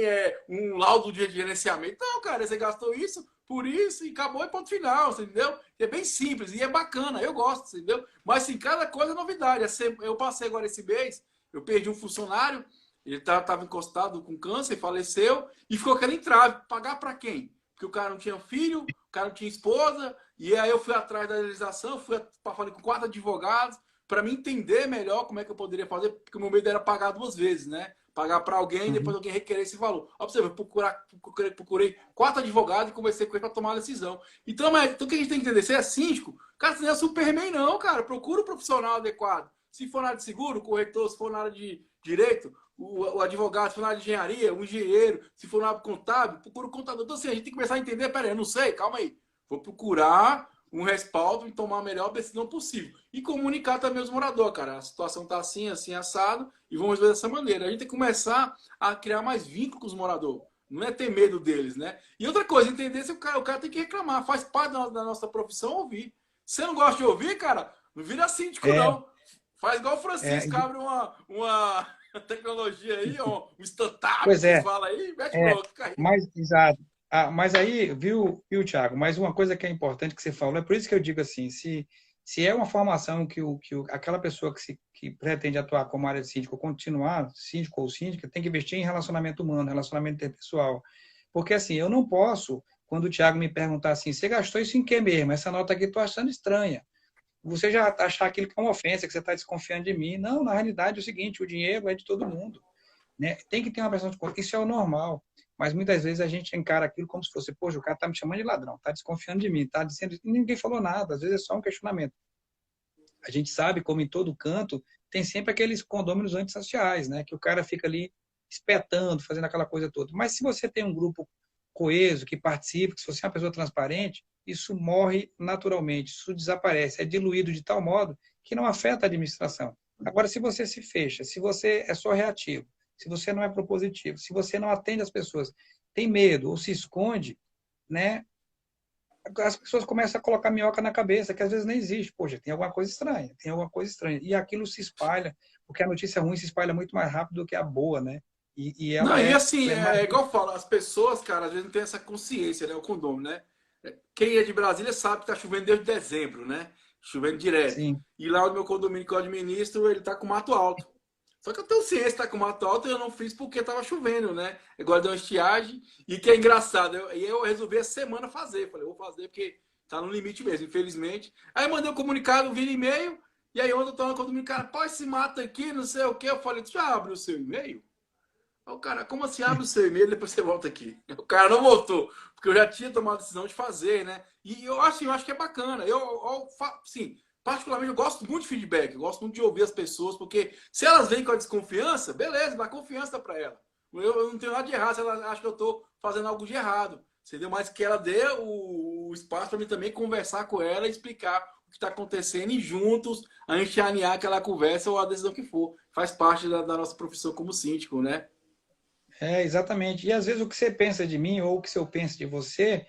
um laudo de gerenciamento. Não, cara, você gastou isso por isso e acabou e ponto final, você entendeu? É bem simples e é bacana, eu gosto, você entendeu? Mas sim, cada coisa é novidade. Eu passei agora esse mês, eu perdi um funcionário, ele estava encostado com câncer, faleceu, e ficou aquele entrave. Pagar para quem? Porque o cara não tinha filho, o cara não tinha esposa, e aí eu fui atrás da legislação, falei com 4 advogados, para me entender melhor como é que eu poderia fazer, porque o meu medo era pagar 2 vezes, né? Pagar para alguém e depois uhum. alguém requerer esse valor. Ó, pra você ver, procurei 4 advogados e conversei com ele para tomar a decisão. Então o que a gente tem que entender? Você é síndico, cara, você não é Superman, não, cara. Procura um profissional adequado. Se for na área de seguro, o corretor, se for na área de direito, o advogado, se for na área de engenharia, o engenheiro, se for na área contábil, procura o contador. Então, assim, a gente tem que começar a entender, peraí, eu não sei, calma aí. Vou procurar um respaldo e tomar a melhor decisão possível. E comunicar também aos moradores, cara. A situação tá assim, assim, assado, e vamos ver dessa maneira. A gente tem que começar a criar mais vínculo com os moradores. Não é ter medo deles, né? E outra coisa, entender se o cara tem que reclamar. Faz parte da nossa profissão ouvir. Se você não gosta de ouvir, cara, não vira síndico, é, não. Faz igual o é, Francisco, abre uma tecnologia aí, ó, um startup pois que vocês é, falam aí, mete é, pronto, carreira. mas, exato. Ah, mas aí, viu, Thiago, mais uma coisa que é importante que você falou, é por isso que eu digo assim, se é uma formação aquela pessoa que pretende atuar como área de síndico, continuar síndico ou síndica, tem que investir em relacionamento humano, relacionamento interpessoal. Porque assim, eu não posso, quando o Thiago me perguntar assim, você gastou isso em quê mesmo? Essa nota aqui eu estou achando estranha. Você já achar aquilo que é uma ofensa, que você está desconfiando de mim. Não, na realidade é o seguinte, o dinheiro é de todo mundo, né? Tem que ter uma prestação de conta. Isso é o normal. Mas muitas vezes a gente encara aquilo como se fosse, poxa, o cara está me chamando de ladrão, está desconfiando de mim, está dizendo. E ninguém falou nada, às vezes é só um questionamento. A gente sabe, como em todo canto, tem sempre aqueles condôminos antissociais, né? Que o cara fica ali espetando, fazendo aquela coisa toda. Mas se você tem um grupo coeso, que participa, que se você é uma pessoa transparente, isso morre naturalmente, isso desaparece, é diluído de tal modo que não afeta a administração. Agora, se você se fecha, se você é só reativo, se você não é propositivo, se você não atende as pessoas, tem medo ou se esconde, né? As pessoas começam a colocar minhoca na cabeça, que às vezes nem existe. Poxa, tem alguma coisa estranha, tem alguma coisa estranha. E aquilo se espalha, porque a notícia ruim se espalha muito mais rápido do que a boa, né? E Não, ela e é assim, é extremamente. igual eu falo, as pessoas, cara, às vezes não tem essa consciência, né? O condômino, né? Quem é de Brasília sabe que tá chovendo desde dezembro, né? Chovendo direto. Sim, E lá no meu condomínio que eu administro, ele tá com mato alto. Só que eu tenho ciência que tá com mato alto e eu não fiz porque tava chovendo, né? Agora deu uma estiagem. E que é engraçado, eu resolvi essa semana fazer. Falei, vou fazer porque tá no limite mesmo, infelizmente. Aí eu mandei um comunicado via e-mail. E aí ontem eu tô no condomínio, cara, pô, esse mato aqui, não sei o quê. Eu falei, tu já abre o seu e-mail? Aí o cara, como assim abre o seu e-mail e depois você volta aqui? O cara não voltou, porque eu já tinha tomado a decisão de fazer, né? E eu acho que é bacana. Sim, particularmente eu gosto muito de feedback, eu gosto muito de ouvir as pessoas, porque se elas vêm com a desconfiança, beleza, dá confiança para ela. Eu não tenho nada de errado se ela acha que eu estou fazendo algo de errado. Entendeu? Mas que ela dê o espaço para mim também conversar com ela e explicar o que está acontecendo e juntos a gente alinhar aquela conversa ou a decisão que for. Faz parte da nossa profissão como síndico, né? exatamente. E às vezes o que você pensa de mim ou o que eu penso de você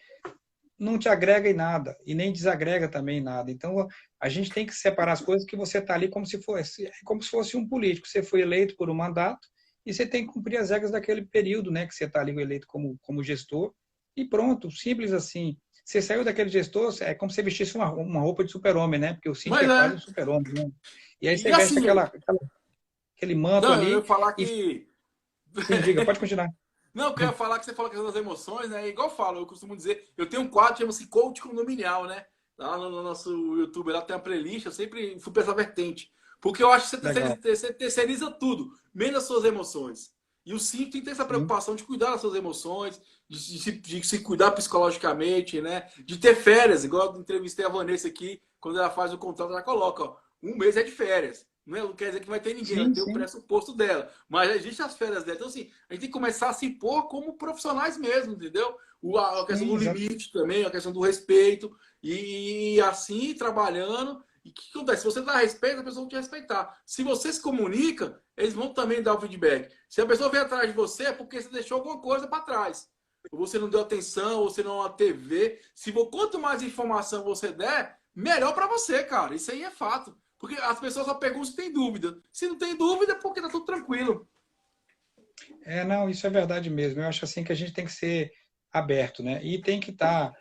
não te agrega em nada e nem desagrega também em nada. Então, a gente tem que separar as coisas que você está ali como se fosse um político. Você foi eleito por um mandato e você tem que cumprir as regras daquele período, né, que você está ali eleito como gestor. E pronto, simples assim. Você saiu daquele gestor, é como se você vestisse uma roupa de super-homem, né? Porque o síndico Mas é quase um é. super-homem, né? E aí E você veste assim, aquele manto não, eu ia ali falar e, que. sim, diga, pode continuar. Não, eu queria falar que você falou a questão das emoções, né? Igual eu falo, eu costumo dizer, eu tenho um quadro que chama-se Coach Condominial, né? Lá no nosso YouTube, lá tem uma playlist, eu sempre fui pra essa vertente. Porque eu acho que Legal. você terceiriza tudo, menos as suas emoções. E o síndico tem que ter essa Sim, preocupação de cuidar das suas emoções, de se cuidar psicologicamente, né? De ter férias, igual eu entrevistei a Vanessa aqui, quando ela faz o contrato, ela coloca, ó, um mês é de férias. Não quer dizer que vai ter ninguém, vai sim, ter o sim. pressuposto dela. Mas existe as férias dela. Então, assim, a gente tem que começar a se impor como profissionais mesmo, entendeu? A questão Sim, do exato. limite também, a questão do respeito. E assim, trabalhando. E o que acontece? Se você dá respeito, a pessoa vai te respeitar. Se você se comunica, eles vão também dar o feedback. Se a pessoa vem atrás de você, é porque você deixou alguma coisa para trás. Ou você não deu atenção, ou você não é TV. Quanto mais informação você der, melhor para você, cara. Isso aí é fato. Porque as pessoas só perguntam se tem dúvida. Se não tem dúvida, é porque tá tudo tranquilo. Não, isso é verdade mesmo. Eu acho assim que a gente tem que ser aberto, né? E tem que estar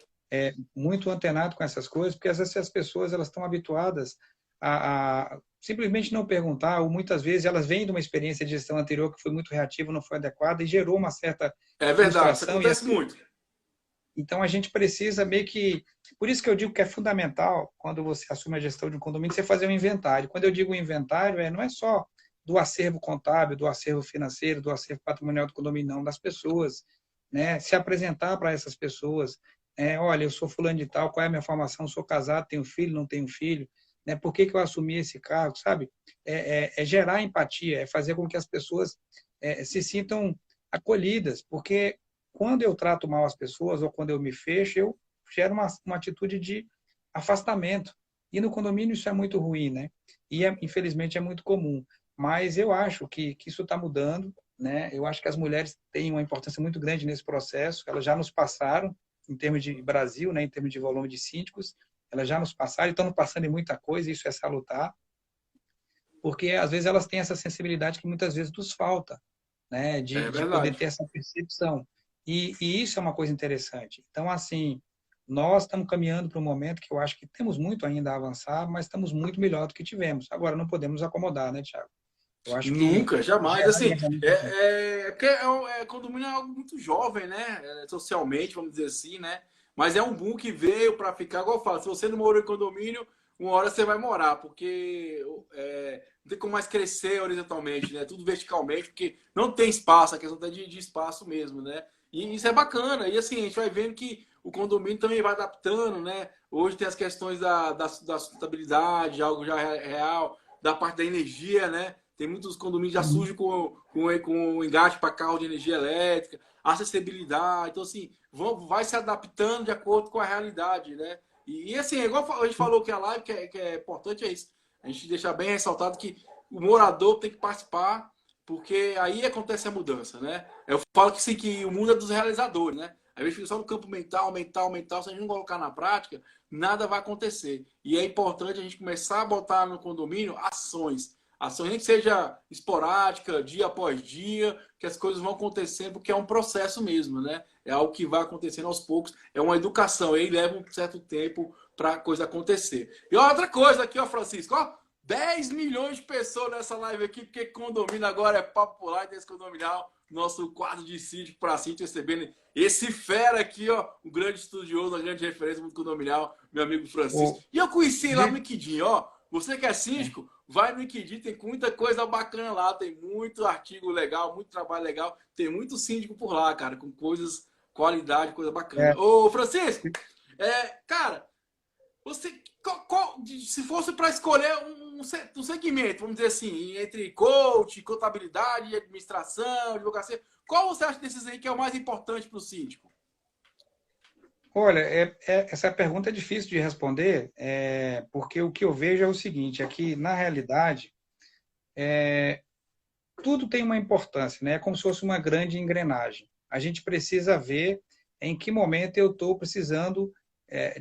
muito antenado com essas coisas, porque às vezes as pessoas elas estão habituadas a simplesmente não perguntar, ou muitas vezes elas vêm de uma experiência de gestão anterior que foi muito reativa, não foi adequada e gerou uma certa É verdade, isso frustração. acontece muito. Então a gente precisa meio que, por isso que eu digo que é fundamental quando você assume a gestão de um condomínio, você fazer um inventário. Quando eu digo inventário, não é só do acervo contábil, do acervo financeiro, do acervo patrimonial do condomínio, não, das pessoas, né? Se apresentar para essas pessoas, olha, eu sou fulano de tal, qual é a minha formação, sou casado, tenho filho, não tenho filho, né? Por que que eu assumi esse cargo, sabe? É gerar empatia, é fazer com que as pessoas se sintam acolhidas, porque quando eu trato mal as pessoas ou quando eu me fecho, eu gero uma atitude de afastamento. E no condomínio isso é muito ruim, né? E infelizmente é muito comum. Mas eu acho que isso está mudando, né? Eu acho que as mulheres têm uma importância muito grande nesse processo. Elas já nos passaram em termos de Brasil, né? Em termos de volume de síndicos, elas já nos passaram, e estão nos passando em muita coisa. E isso é salutar, porque às vezes elas têm essa sensibilidade que muitas vezes nos falta, né, É de poder verdade. ter essa percepção. E isso é uma coisa interessante. Então, assim, nós estamos caminhando para um momento que eu acho que temos muito ainda a avançar, mas estamos muito melhor do que tivemos. Agora, não podemos acomodar, né, Tiago? Eu acho que Nunca, jamais. gerar Assim, engajamento. porque condomínio é algo muito jovem, né? Socialmente, vamos dizer assim, né? Mas é um boom que veio para ficar. Igual eu falo, se você não morou em condomínio, uma hora você vai morar, porque não tem como mais crescer horizontalmente, né? Tudo verticalmente, porque não tem espaço, a questão tá de espaço mesmo, né? E isso é bacana. E assim, a gente vai vendo que o condomínio também vai adaptando, né? Hoje tem as questões da sustentabilidade, algo já real, da parte da energia, né? Tem muitos condomínios já Uhum. surgem com engate para carro de energia elétrica, acessibilidade. Então, assim, vai se adaptando de acordo com a realidade, né? Assim, igual a gente falou que a live, que é importante, é isso. A gente deixa bem ressaltado que o morador tem que participar, porque aí acontece a mudança, né? Eu falo que, sim, que o mundo é dos realizadores, né? Às vezes fica só no campo mental, mental, mental. Se a gente não colocar na prática, nada vai acontecer. E é importante a gente começar a botar no condomínio ações. Ações nem que seja esporádica, dia após dia, que as coisas vão acontecendo, porque é um processo mesmo, né? É algo que vai acontecendo aos poucos, é uma educação, aí leva um certo tempo para a coisa acontecer. E outra coisa aqui, ó, Francisco, ó, 10 milhões de pessoas nessa live aqui, porque condomínio agora é popular e desse condominial, nosso quadro de sítio para sítio, recebendo esse fera aqui, ó, um grande estudioso, uma grande referência muito condominial, meu amigo Francisco. O, E eu conheci lá no de, Liquidinho, ó, você que é síndico, vai no Liquidinho, tem muita coisa bacana lá, tem muito artigo legal, muito trabalho legal, tem muito síndico por lá, cara, com coisas, qualidade, coisa bacana. é, Ô, Francisco, cara, você, se fosse para escolher um segmento, vamos dizer assim, entre coach, contabilidade, administração, advocacia, qual você acha desses aí que é o mais importante para o síndico? Olha, essa pergunta é difícil de responder, porque o que eu vejo é o seguinte, é que, na realidade, tudo tem uma importância, né? É como se fosse uma grande engrenagem. A gente precisa ver em que momento eu estou precisando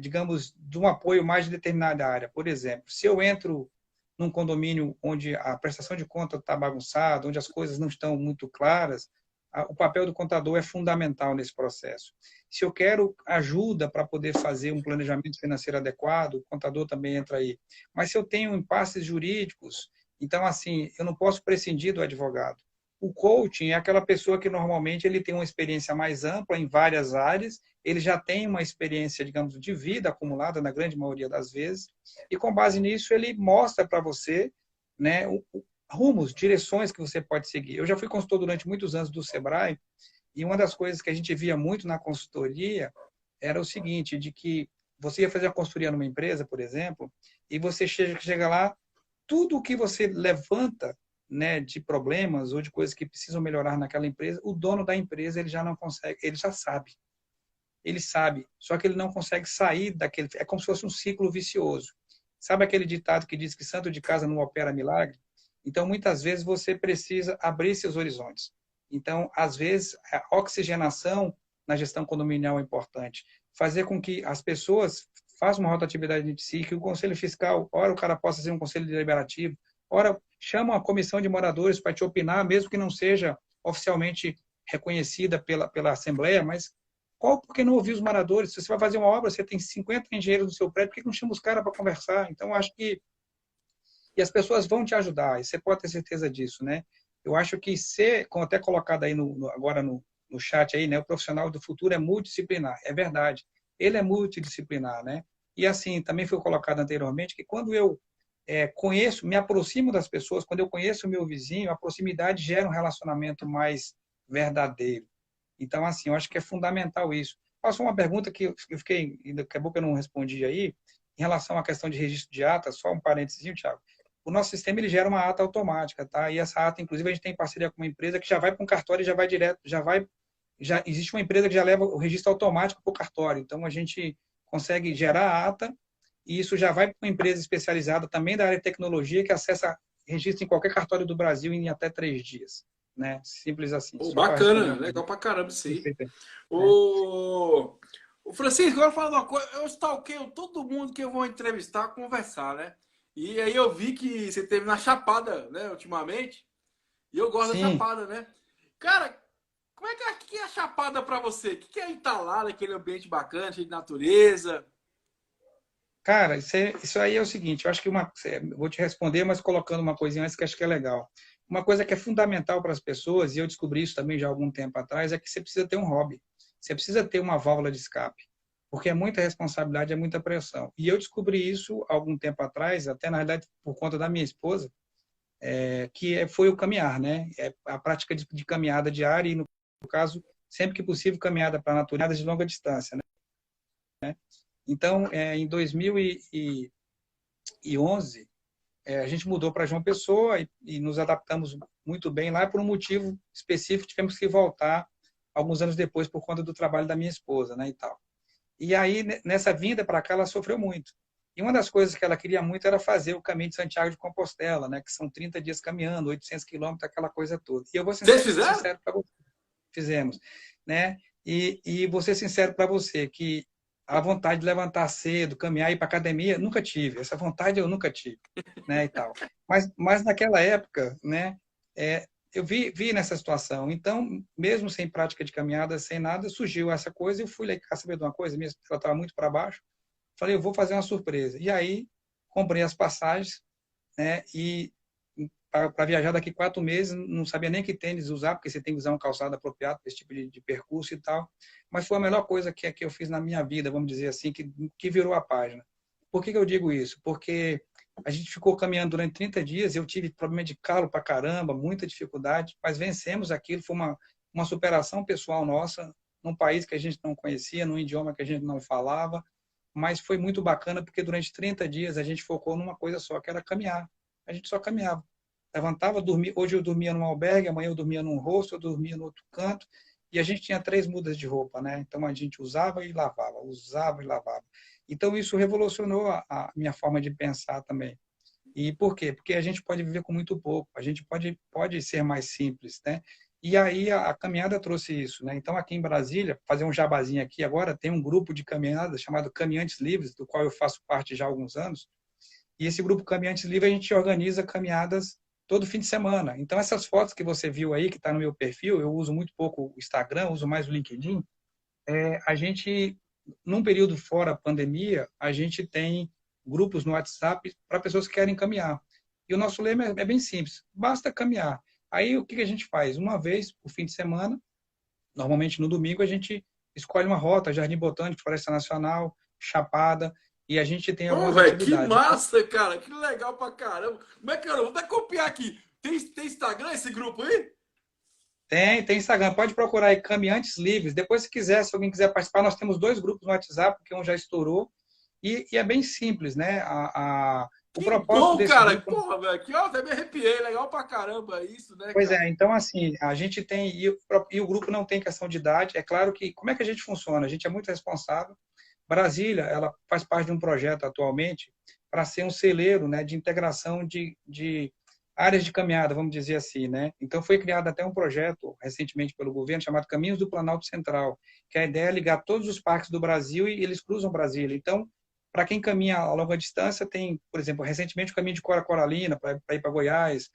digamos, de um apoio mais de determinada área. Por exemplo, se eu entro num condomínio onde a prestação de conta está bagunçada, onde as coisas não estão muito claras, o papel do contador é fundamental nesse processo. Se eu quero ajuda para poder fazer um planejamento financeiro adequado, o contador também entra aí. Mas se eu tenho impasses jurídicos, então, assim, eu não posso prescindir do advogado. O coaching é aquela pessoa que normalmente ele tem uma experiência mais ampla em várias áreas, ele já tem uma experiência, digamos, de vida acumulada na grande maioria das vezes, e com base nisso ele mostra para você, né, rumos, direções que você pode seguir. Eu já fui consultor durante muitos anos do Sebrae, e uma das coisas que a gente via muito na consultoria era o seguinte, de que você ia fazer uma consultoria numa empresa, por exemplo, e você chega lá, tudo o que você levanta, né, de problemas ou de coisas que precisam melhorar naquela empresa, o dono da empresa ele já não consegue, ele já sabe. Ele sabe, só que ele não consegue sair daquele, é como se fosse um ciclo vicioso. Sabe aquele ditado que diz que santo de casa não opera milagre? Então, muitas vezes você precisa abrir seus horizontes. Então, às vezes, a oxigenação na gestão condominial é importante. Fazer com que as pessoas façam uma rotatividade de si, que o conselho fiscal, ora o cara possa ser um conselho deliberativo, ora chama uma comissão de moradores para te opinar, mesmo que não seja oficialmente reconhecida pela Assembleia, mas por que não ouvir os moradores? Se você vai fazer uma obra, você tem 50 engenheiros no seu prédio, por que não chama os caras para conversar? Então, acho que e as pessoas vão te ajudar, e você pode ter certeza disso, né? Eu acho que ser, como até colocado aí agora no chat aí, né? O profissional do futuro é multidisciplinar, é verdade. Ele é multidisciplinar, né? E assim, também foi colocado anteriormente que quando eu conheço, me aproximo das pessoas, quando eu conheço o meu vizinho, a proximidade gera um relacionamento mais verdadeiro. Então, assim, eu acho que é fundamental isso. Passou uma pergunta que eu fiquei, acabou que eu não respondi aí, em relação à questão de registro de ata, só um parênteses, Thiago. O nosso sistema ele gera uma ata automática, tá? E essa ata, inclusive, a gente tem parceria com uma empresa que já vai para um cartório e já vai direto, já existe uma empresa que já leva o registro automático para o cartório. Então, a gente consegue gerar a ata e isso já vai para uma empresa especializada também da área de tecnologia que acessa registro em qualquer cartório do Brasil em até 3 dias, né? Simples assim. Pô, Só para responder bacana, uma legal pergunta. pra caramba isso aí. Perfeito, né? O Francisco, agora falando uma coisa, eu stalkeio todo mundo que eu vou entrevistar, conversar, né? E aí eu vi que você teve na Chapada, né, ultimamente, e eu gosto da Sim, Chapada, né? Cara, como é que é a Chapada pra você? O que é Italá, aquele ambiente bacana, cheio de natureza? cara, isso aí é o seguinte, eu acho que vou te responder, mas colocando uma coisinha antes que acho que é legal. Uma coisa que é fundamental para as pessoas, e eu descobri isso também já há algum tempo atrás, é que você precisa ter um hobby. Você precisa ter uma válvula de escape, porque é muita responsabilidade, é muita pressão. E eu descobri isso há algum tempo atrás, até na realidade por conta da minha esposa, foi o caminhar, né? É a prática de caminhada diária e, no caso, sempre que possível, caminhada para a natureza de longa distância, né? Então, em 2011, a gente mudou para João Pessoa e nos adaptamos muito bem lá por um motivo específico, tivemos que voltar alguns anos depois por conta do trabalho da minha esposa, né, e tal. E aí, nessa vinda para cá, ela sofreu muito. E uma das coisas que ela queria muito era fazer o caminho de Santiago de Compostela, né, que são 30 dias caminhando, 800 quilômetros, aquela coisa toda. E eu vou Vocês ser fizeram? sincero para você, fizemos, né? E vou ser sincero para você que a vontade de levantar cedo, caminhar, ir para academia, nunca tive. Essa vontade eu nunca tive, né, e tal. Mas naquela época, né, eu vi nessa situação. Então, mesmo sem prática de caminhada, sem nada, surgiu essa coisa e eu fui lá saber de uma coisa, mesmo ela estava muito para baixo. Falei, eu vou fazer uma surpresa. E aí, comprei as passagens, né, e para viajar daqui 4 meses, não sabia nem que tênis usar, porque você tem que usar um calçado apropriado para esse tipo de percurso e tal. Mas foi a melhor coisa que eu fiz na minha vida, vamos dizer assim, que virou a página. Por que eu digo isso? Porque a gente ficou caminhando durante 30 dias, eu tive problema de calo para caramba, muita dificuldade, mas vencemos aquilo, foi uma superação pessoal nossa, num país que a gente não conhecia, num idioma que a gente não falava, mas foi muito bacana porque durante 30 dias a gente focou numa coisa só, que era caminhar. A gente só caminhava. Levantava, dormia. Hoje eu dormia num albergue, amanhã eu dormia num hostel, eu dormia no outro canto. E a gente tinha 3 mudas de roupa, né? Então a gente usava e lavava, usava e lavava. Então isso revolucionou a minha forma de pensar também. E por quê? Porque a gente pode viver com muito pouco, a gente pode ser mais simples, né? E aí a caminhada trouxe isso, né? Então aqui em Brasília, fazer um jabazinho aqui agora, tem um grupo de caminhada chamado Caminhantes Livres, do qual eu faço parte já há alguns anos. E esse grupo Caminhantes Livres a gente organiza caminhadas todo fim de semana. Então essas fotos que você viu aí, que está no meu perfil, eu uso muito pouco o Instagram, uso mais o LinkedIn. A gente, num período fora a pandemia, a gente tem grupos no WhatsApp para pessoas que querem caminhar. E o nosso lema é bem simples, basta caminhar. Aí o que a gente faz? Uma vez por fim de semana, normalmente no domingo, a gente escolhe uma rota, Jardim Botânico, Floresta Nacional, Chapada, e a gente tem Pô, algumas velho, que atividades. massa, cara. Que legal pra caramba. Como é que eu vou até copiar aqui? Tem Instagram esse grupo aí? Tem Instagram, pode procurar aí Caminhantes Livres. Depois, se quiser, se alguém quiser participar, nós temos dois grupos no WhatsApp, porque um já estourou, e é bem simples, né? O Que propósito bom, desse cara. grupo. Porra, velho. Que ó, até me arrepiei. Legal pra caramba isso, né, Pois cara? é, então assim, a gente tem, e o grupo não tem questão de idade, é claro que, como é que a gente funciona? A gente é muito responsável. Brasília, ela faz parte de um projeto atualmente para ser um celeiro, né, de integração de áreas de caminhada, vamos dizer assim, né? Então foi criado até um projeto recentemente pelo governo chamado Caminhos do Planalto Central, que a ideia é ligar todos os parques do Brasil e eles cruzam Brasília. Então, para quem caminha a longa distância, tem, por exemplo, recentemente o caminho de Cora Coralina para ir para Goiás.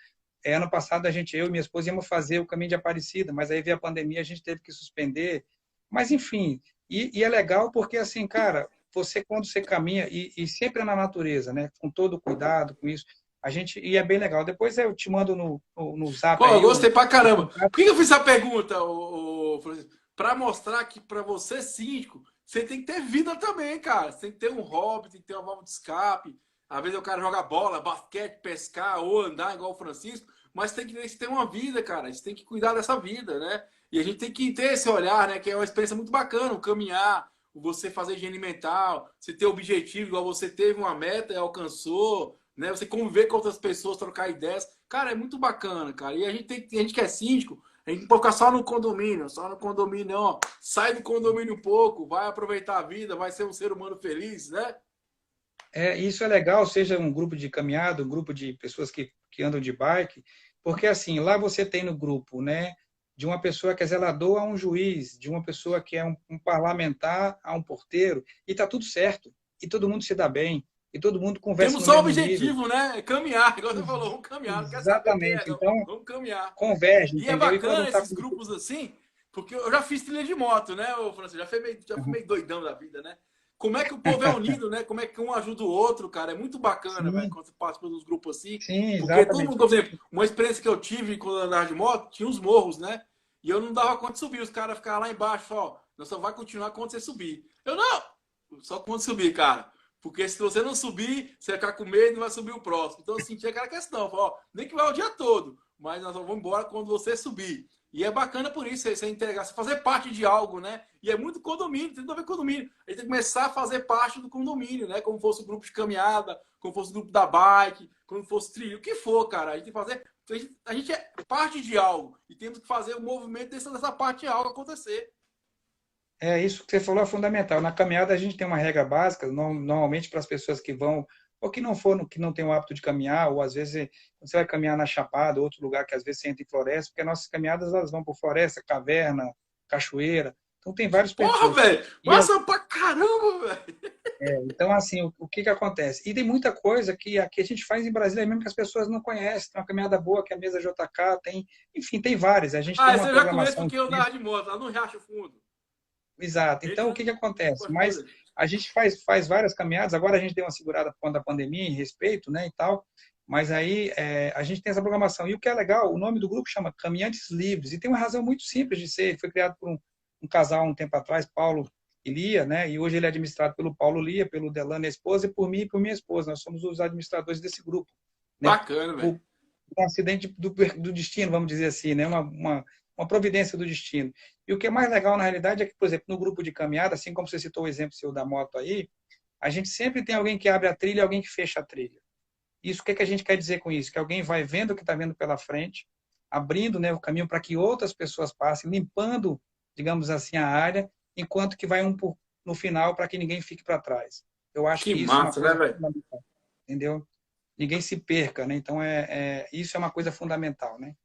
Ano passado eu e minha esposa íamos fazer o caminho de Aparecida, mas aí veio a pandemia, a gente teve que suspender. Mas enfim, e é legal porque assim, cara, você quando você caminha e sempre é na natureza, né? Com todo cuidado com isso, a gente e é bem legal. Depois eu te mando no Zap Pô, eu aí gostei pra o caramba. contato. Por que eu fiz essa pergunta, Francisco? Pra mostrar que pra você, síndico, você tem que ter vida também, cara. Você tem que ter um hobby, tem que ter uma válvula de escape. Às vezes o cara joga bola, basquete, pescar ou andar igual o Francisco, mas tem que ter uma vida, cara. Você tem que cuidar dessa vida, né? E a gente tem que ter esse olhar, né? Que é uma experiência muito bacana, o caminhar, você fazer higiene mental, você ter objetivo, igual você teve uma meta e alcançou, né? Você conviver com outras pessoas, trocar ideias. Cara, é muito bacana, cara. E a gente que é síndico, a gente não pode ficar só no condomínio, não. Sai do condomínio um pouco, vai aproveitar a vida, vai ser um ser humano feliz, né? Isso é legal, seja um grupo de caminhada, um grupo de pessoas que andam de bike, porque assim, lá você tem no grupo, né, de uma pessoa que é zelador a um juiz, de uma pessoa que é um parlamentar a um porteiro, e está tudo certo, e todo mundo se dá bem, e todo mundo conversa Temos no só o mesmo nível. objetivo, né? Caminhar, igual você Ex- falou, vamos caminhar, não quer saber quem é, Exatamente. não. Então, Vamos caminhar. converge, E é entendeu? E quando bacana está esses grupos assim, porque eu já fiz trilha de moto, né, ô Francisco? Já fui meio doidão da vida, né? Como é que o povo é unido, né? Como é que um ajuda o outro, cara? É muito bacana, velho, sim, quando você participa dos grupos assim. sim, Porque todo exatamente. mundo, por exemplo, uma experiência que eu tive quando eu andava de moto, tinha uns morros, né? E eu não dava conta de subir. Os caras ficavam lá embaixo, ó, nós só vai continuar quando você subir. Eu não! Só quando subir, cara. Porque se você não subir, você vai ficar com medo e não vai subir o próximo. Então eu senti aquela questão, ó, nem que vai o dia todo, mas nós vamos embora quando você subir. E é bacana por isso, você entregar, você fazer parte de algo, né? E é muito condomínio, tem tudo a ver com condomínio. A gente tem que começar a fazer parte do condomínio, né? Como fosse o grupo de caminhada, como fosse o grupo da bike, como fosse trilho, o que for, cara. A gente tem que fazer. A gente é parte de algo e temos que fazer o movimento dessa parte de algo acontecer. Isso que você falou é fundamental. Na caminhada a gente tem uma regra básica, normalmente para as pessoas que vão ou que não for, que não tem o hábito de caminhar, ou às vezes você vai caminhar na Chapada, outro lugar que às vezes você entra em floresta, porque as nossas caminhadas elas vão por floresta, caverna, cachoeira. Então tem vários Porra, percursos. velho! E Massa pra caramba, velho! então assim, o que que acontece? E tem muita coisa que aqui a gente faz em Brasília mesmo que as pessoas não conhecem. Tem uma caminhada boa que é a mesa JK, tem, enfim, tem várias. A gente tem Ah, uma esse eu já conheço programação. porque eu andava de moto, lá no Riacho Fundo. Exato. Esse Então, o eu que que acontece? gosto Mas muito. a gente faz várias caminhadas. Agora a gente deu uma segurada por conta da pandemia, em respeito, né, e tal. Mas aí a gente tem essa programação. E o que é legal, o nome do grupo chama Caminhantes Livres. E tem uma razão muito simples de ser. Ele foi criado por um casal um tempo atrás, Paulo e Lia, né? E hoje ele é administrado pelo Paulo Lia, pelo Delano, a esposa, e por mim e por minha esposa. Nós somos os administradores desse grupo, né? Bacana, velho. Por um acidente do destino, vamos dizer assim, né? Uma providência do destino. E o que é mais legal, na realidade, é que, por exemplo, no grupo de caminhada, assim como você citou o exemplo seu da moto aí, a gente sempre tem alguém que abre a trilha e alguém que fecha a trilha. Isso, o que, que a gente quer dizer com isso? Que alguém vai vendo o que está vendo pela frente, abrindo, né, o caminho para que outras pessoas passem, limpando, digamos assim, a área, enquanto que vai no final para que ninguém fique para trás. Eu acho Que que isso é uma massa, né, coisa velho? fundamental, entendeu? Ninguém se perca, né? Então, isso é uma coisa fundamental, né?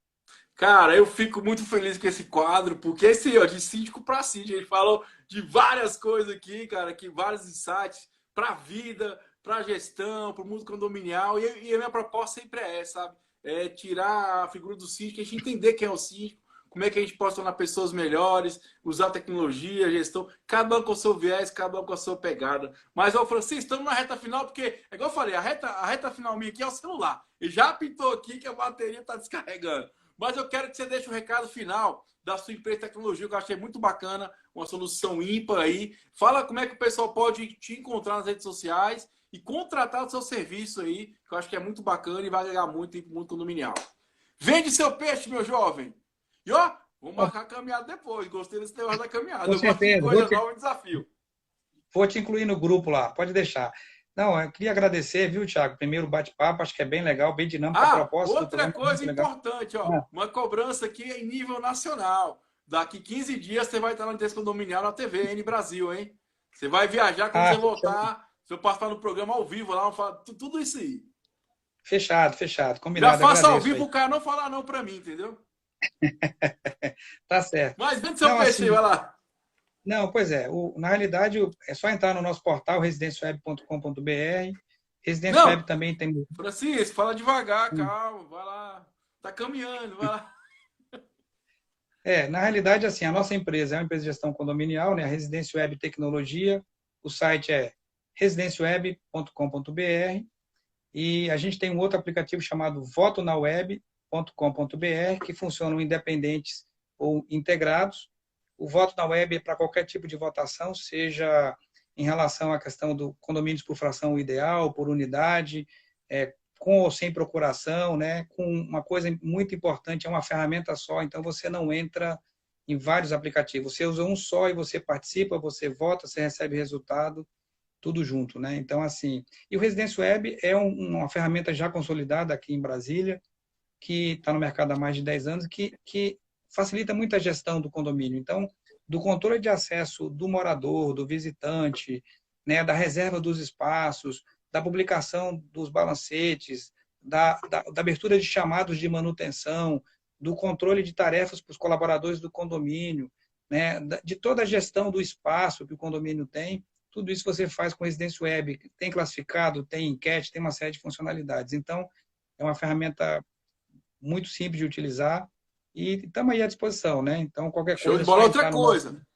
Cara, eu fico muito feliz com esse quadro, porque esse, ó, de síndico para síndico, ele falou de várias coisas aqui, cara, que vários insights para a vida, para a gestão, para o mundo condominial, e a minha proposta sempre é essa, sabe? É tirar a figura do síndico, a gente entender quem é o síndico, como é que a gente pode tornar pessoas melhores, usar tecnologia, gestão, cada um com o seu viés, cada um com a sua pegada. Mas, ó, Francisco, estamos na reta final, porque, é igual eu falei, a reta final minha aqui é o celular. E já pintou aqui que a bateria está descarregando. Mas eu quero que você deixe o recado final da sua empresa de tecnologia, que eu achei muito bacana, uma solução ímpar aí. Fala como é que o pessoal pode te encontrar nas redes sociais e contratar o seu serviço aí, que eu acho que é muito bacana e vai agregar muito para o mundo condominial. Vende seu peixe, meu jovem! E ó, vamos marcar a caminhada depois. Gostei desse negócio da caminhada. Com Eu gosto de certeza. coisa nova e desafio. Vou te incluir no grupo lá, pode deixar. Não, eu queria agradecer, viu, Thiago? Primeiro bate-papo, acho que é bem legal, bem dinâmico. A Ah, proposta do outra programa é muito coisa legal. importante, ó, Ah, uma cobrança aqui em nível nacional. Daqui 15 dias você vai estar na Intensa Condominial na TVN Brasil, hein? Você vai viajar quando você fechado, voltar. Se eu passar no programa ao vivo lá, tudo isso aí. fechado, fechado. Já Combinado, faça ao agradeço vivo aí. o cara não falar não pra mim, entendeu? Tá certo. Mas vende seu Não, peixe aí, assim, vai lá. não, pois é. Na realidade, é só entrar no nosso portal, residenciaweb.com.br. Residência Web Não, também tem. Francisco, fala devagar, calma, vai lá. Tá caminhando, vai lá. Na realidade, assim, a nossa empresa é uma empresa de gestão condominial, né? A Residência Web Tecnologia. O site é residenciaweb.com.br e a gente tem um outro aplicativo chamado votonaweb.com.br que funcionam independentes ou integrados. O voto na web é para qualquer tipo de votação, seja em relação à questão do condomínios por fração ideal, por unidade, com ou sem procuração, né? Com uma coisa muito importante, é uma ferramenta só, então você não entra em vários aplicativos. Você usa um só e você participa, você vota, você recebe resultado, tudo junto, né? Então, assim, e o Residência Web é uma ferramenta já consolidada aqui em Brasília, que está no mercado há mais de 10 anos, que facilita muito a gestão do condomínio. Então, do controle de acesso do morador, do visitante, né, da reserva dos espaços, da publicação dos balancetes, da abertura de chamados de manutenção, do controle de tarefas para os colaboradores do condomínio, né, de toda a gestão do espaço que o condomínio tem, tudo isso você faz com Residência Web. Tem classificado, tem enquete, tem uma série de funcionalidades. Então, é uma ferramenta muito simples de utilizar e estamos aí à disposição, né? Então, qualquer Show coisa de é só bola. Outra entrar no nosso... coisa.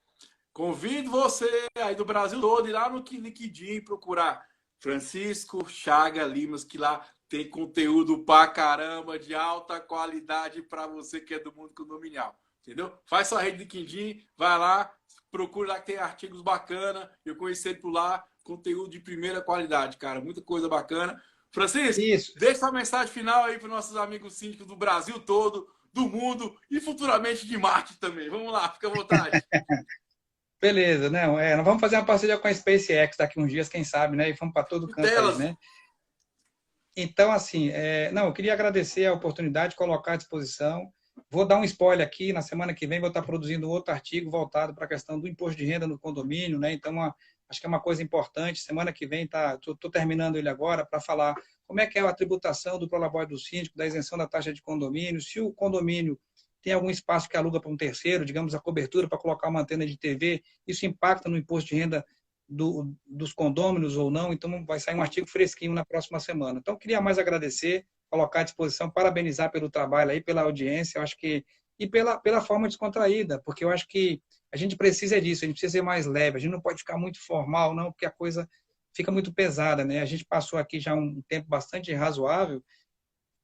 Convido você aí do Brasil todo ir lá no LinkedIn procurar Francisco Chaga Limas, que lá tem conteúdo pra caramba, de alta qualidade para você que é do mundo condominial. Entendeu? Faz sua rede de LinkedIn, vai lá, procura lá que tem artigos bacanas. Eu conheci ele por lá, conteúdo de primeira qualidade, cara. Muita coisa bacana. Francisco, Isso, deixa sua mensagem final aí para nossos amigos síndicos do Brasil todo, do mundo e futuramente de Marte também. Vamos lá, fica à vontade. beleza, né? Nós vamos fazer uma parceria com a SpaceX daqui uns dias, quem sabe, né? E vamos para todo E canto aí, telas. né? Então, assim, não, eu queria agradecer a oportunidade, colocar à disposição. Vou dar um spoiler aqui, na semana que vem vou estar produzindo outro artigo voltado para a questão do imposto de renda no condomínio, né? Então, acho que é uma coisa importante. Semana que vem estou terminando ele agora para falar como é que é a tributação do prolabore do síndico, da isenção da taxa de condomínio, se o condomínio tem algum espaço que aluga para um terceiro, digamos, a cobertura para colocar uma antena de TV, isso impacta no imposto de renda dos condôminos ou não, então vai sair um artigo fresquinho na próxima semana. Então, queria mais agradecer, colocar à disposição, parabenizar pelo trabalho aí, pela audiência, eu acho que, e pela forma descontraída, porque eu acho que a gente precisa disso, a gente precisa ser mais leve, a gente não pode ficar muito formal, não, porque a coisa fica muito pesada, né? A gente passou aqui já um tempo bastante razoável,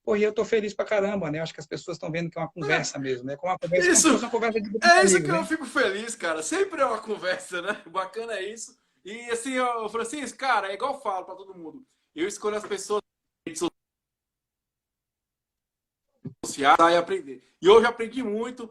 pô, e eu tô feliz pra caramba, né? Acho que as pessoas estão vendo que é uma conversa mesmo, né? Como uma conversa, como se Isso, fosse uma conversa de é isso que amigos, eu né? fico feliz, cara. Sempre é uma conversa, né? Bacana é isso. E assim, ó, Francisco, cara, é igual eu falo pra todo mundo. Eu escolho as pessoas sociais e aprender. E hoje aprendi muito.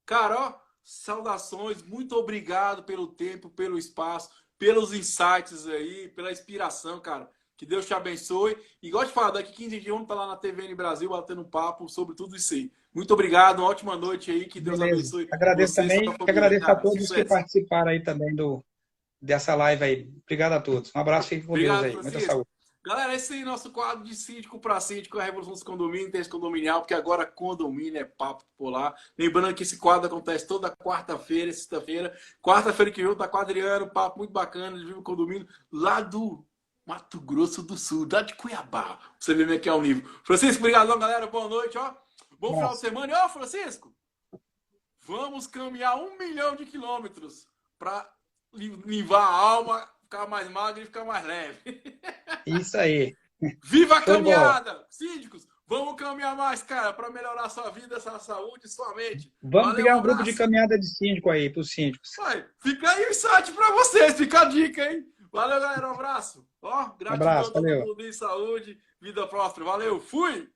Cara, ó, saudações, muito obrigado pelo tempo, pelo espaço, pelos insights aí, pela inspiração, cara. Que Deus te abençoe. E gosto de falar, daqui 15 dias vamos estar lá na TVN Brasil batendo um papo sobre tudo isso aí. Muito obrigado, uma ótima noite aí, que Deus Beleza. abençoe Agradeço você e também sua e família, agradeço a cara. todos que Sucesso. participaram aí também dessa live aí. Obrigado a todos. Um abraço, fique com Deus Obrigado, aí. Muita Francisco. saúde. Galera, esse aí é nosso quadro de síndico para síndico, a Revolução dos Condomínios, interesse condominial, porque agora condomínio é papo popular. Lembrando que esse quadro acontece toda quarta-feira, sexta-feira. Quarta-feira que vem tá com o Adriano, papo muito bacana, de Vivo Condomínio, lá do Mato Grosso do Sul, lá de Cuiabá. Você vê como é que é o nível. Francisco, obrigadão, galera. Boa noite, ó. Bom final de Nossa. semana. E, ó, Francisco, vamos caminhar 1 milhão de quilômetros para limpar a alma, ficar mais magro e ficar mais leve. Isso aí. Viva a Show de bola. caminhada! Síndicos, vamos caminhar mais, cara, para melhorar sua vida, sua saúde e sua mente. Vamos Valeu, um criar um grupo de abraço. caminhada de síndico aí, para os síndicos. Vai, fica aí o insight para vocês, fica a dica, hein? Valeu, galera, um abraço. Ó, Um gratidão abraço, a todo valeu. mundo em saúde, vida próspera. Valeu, fui!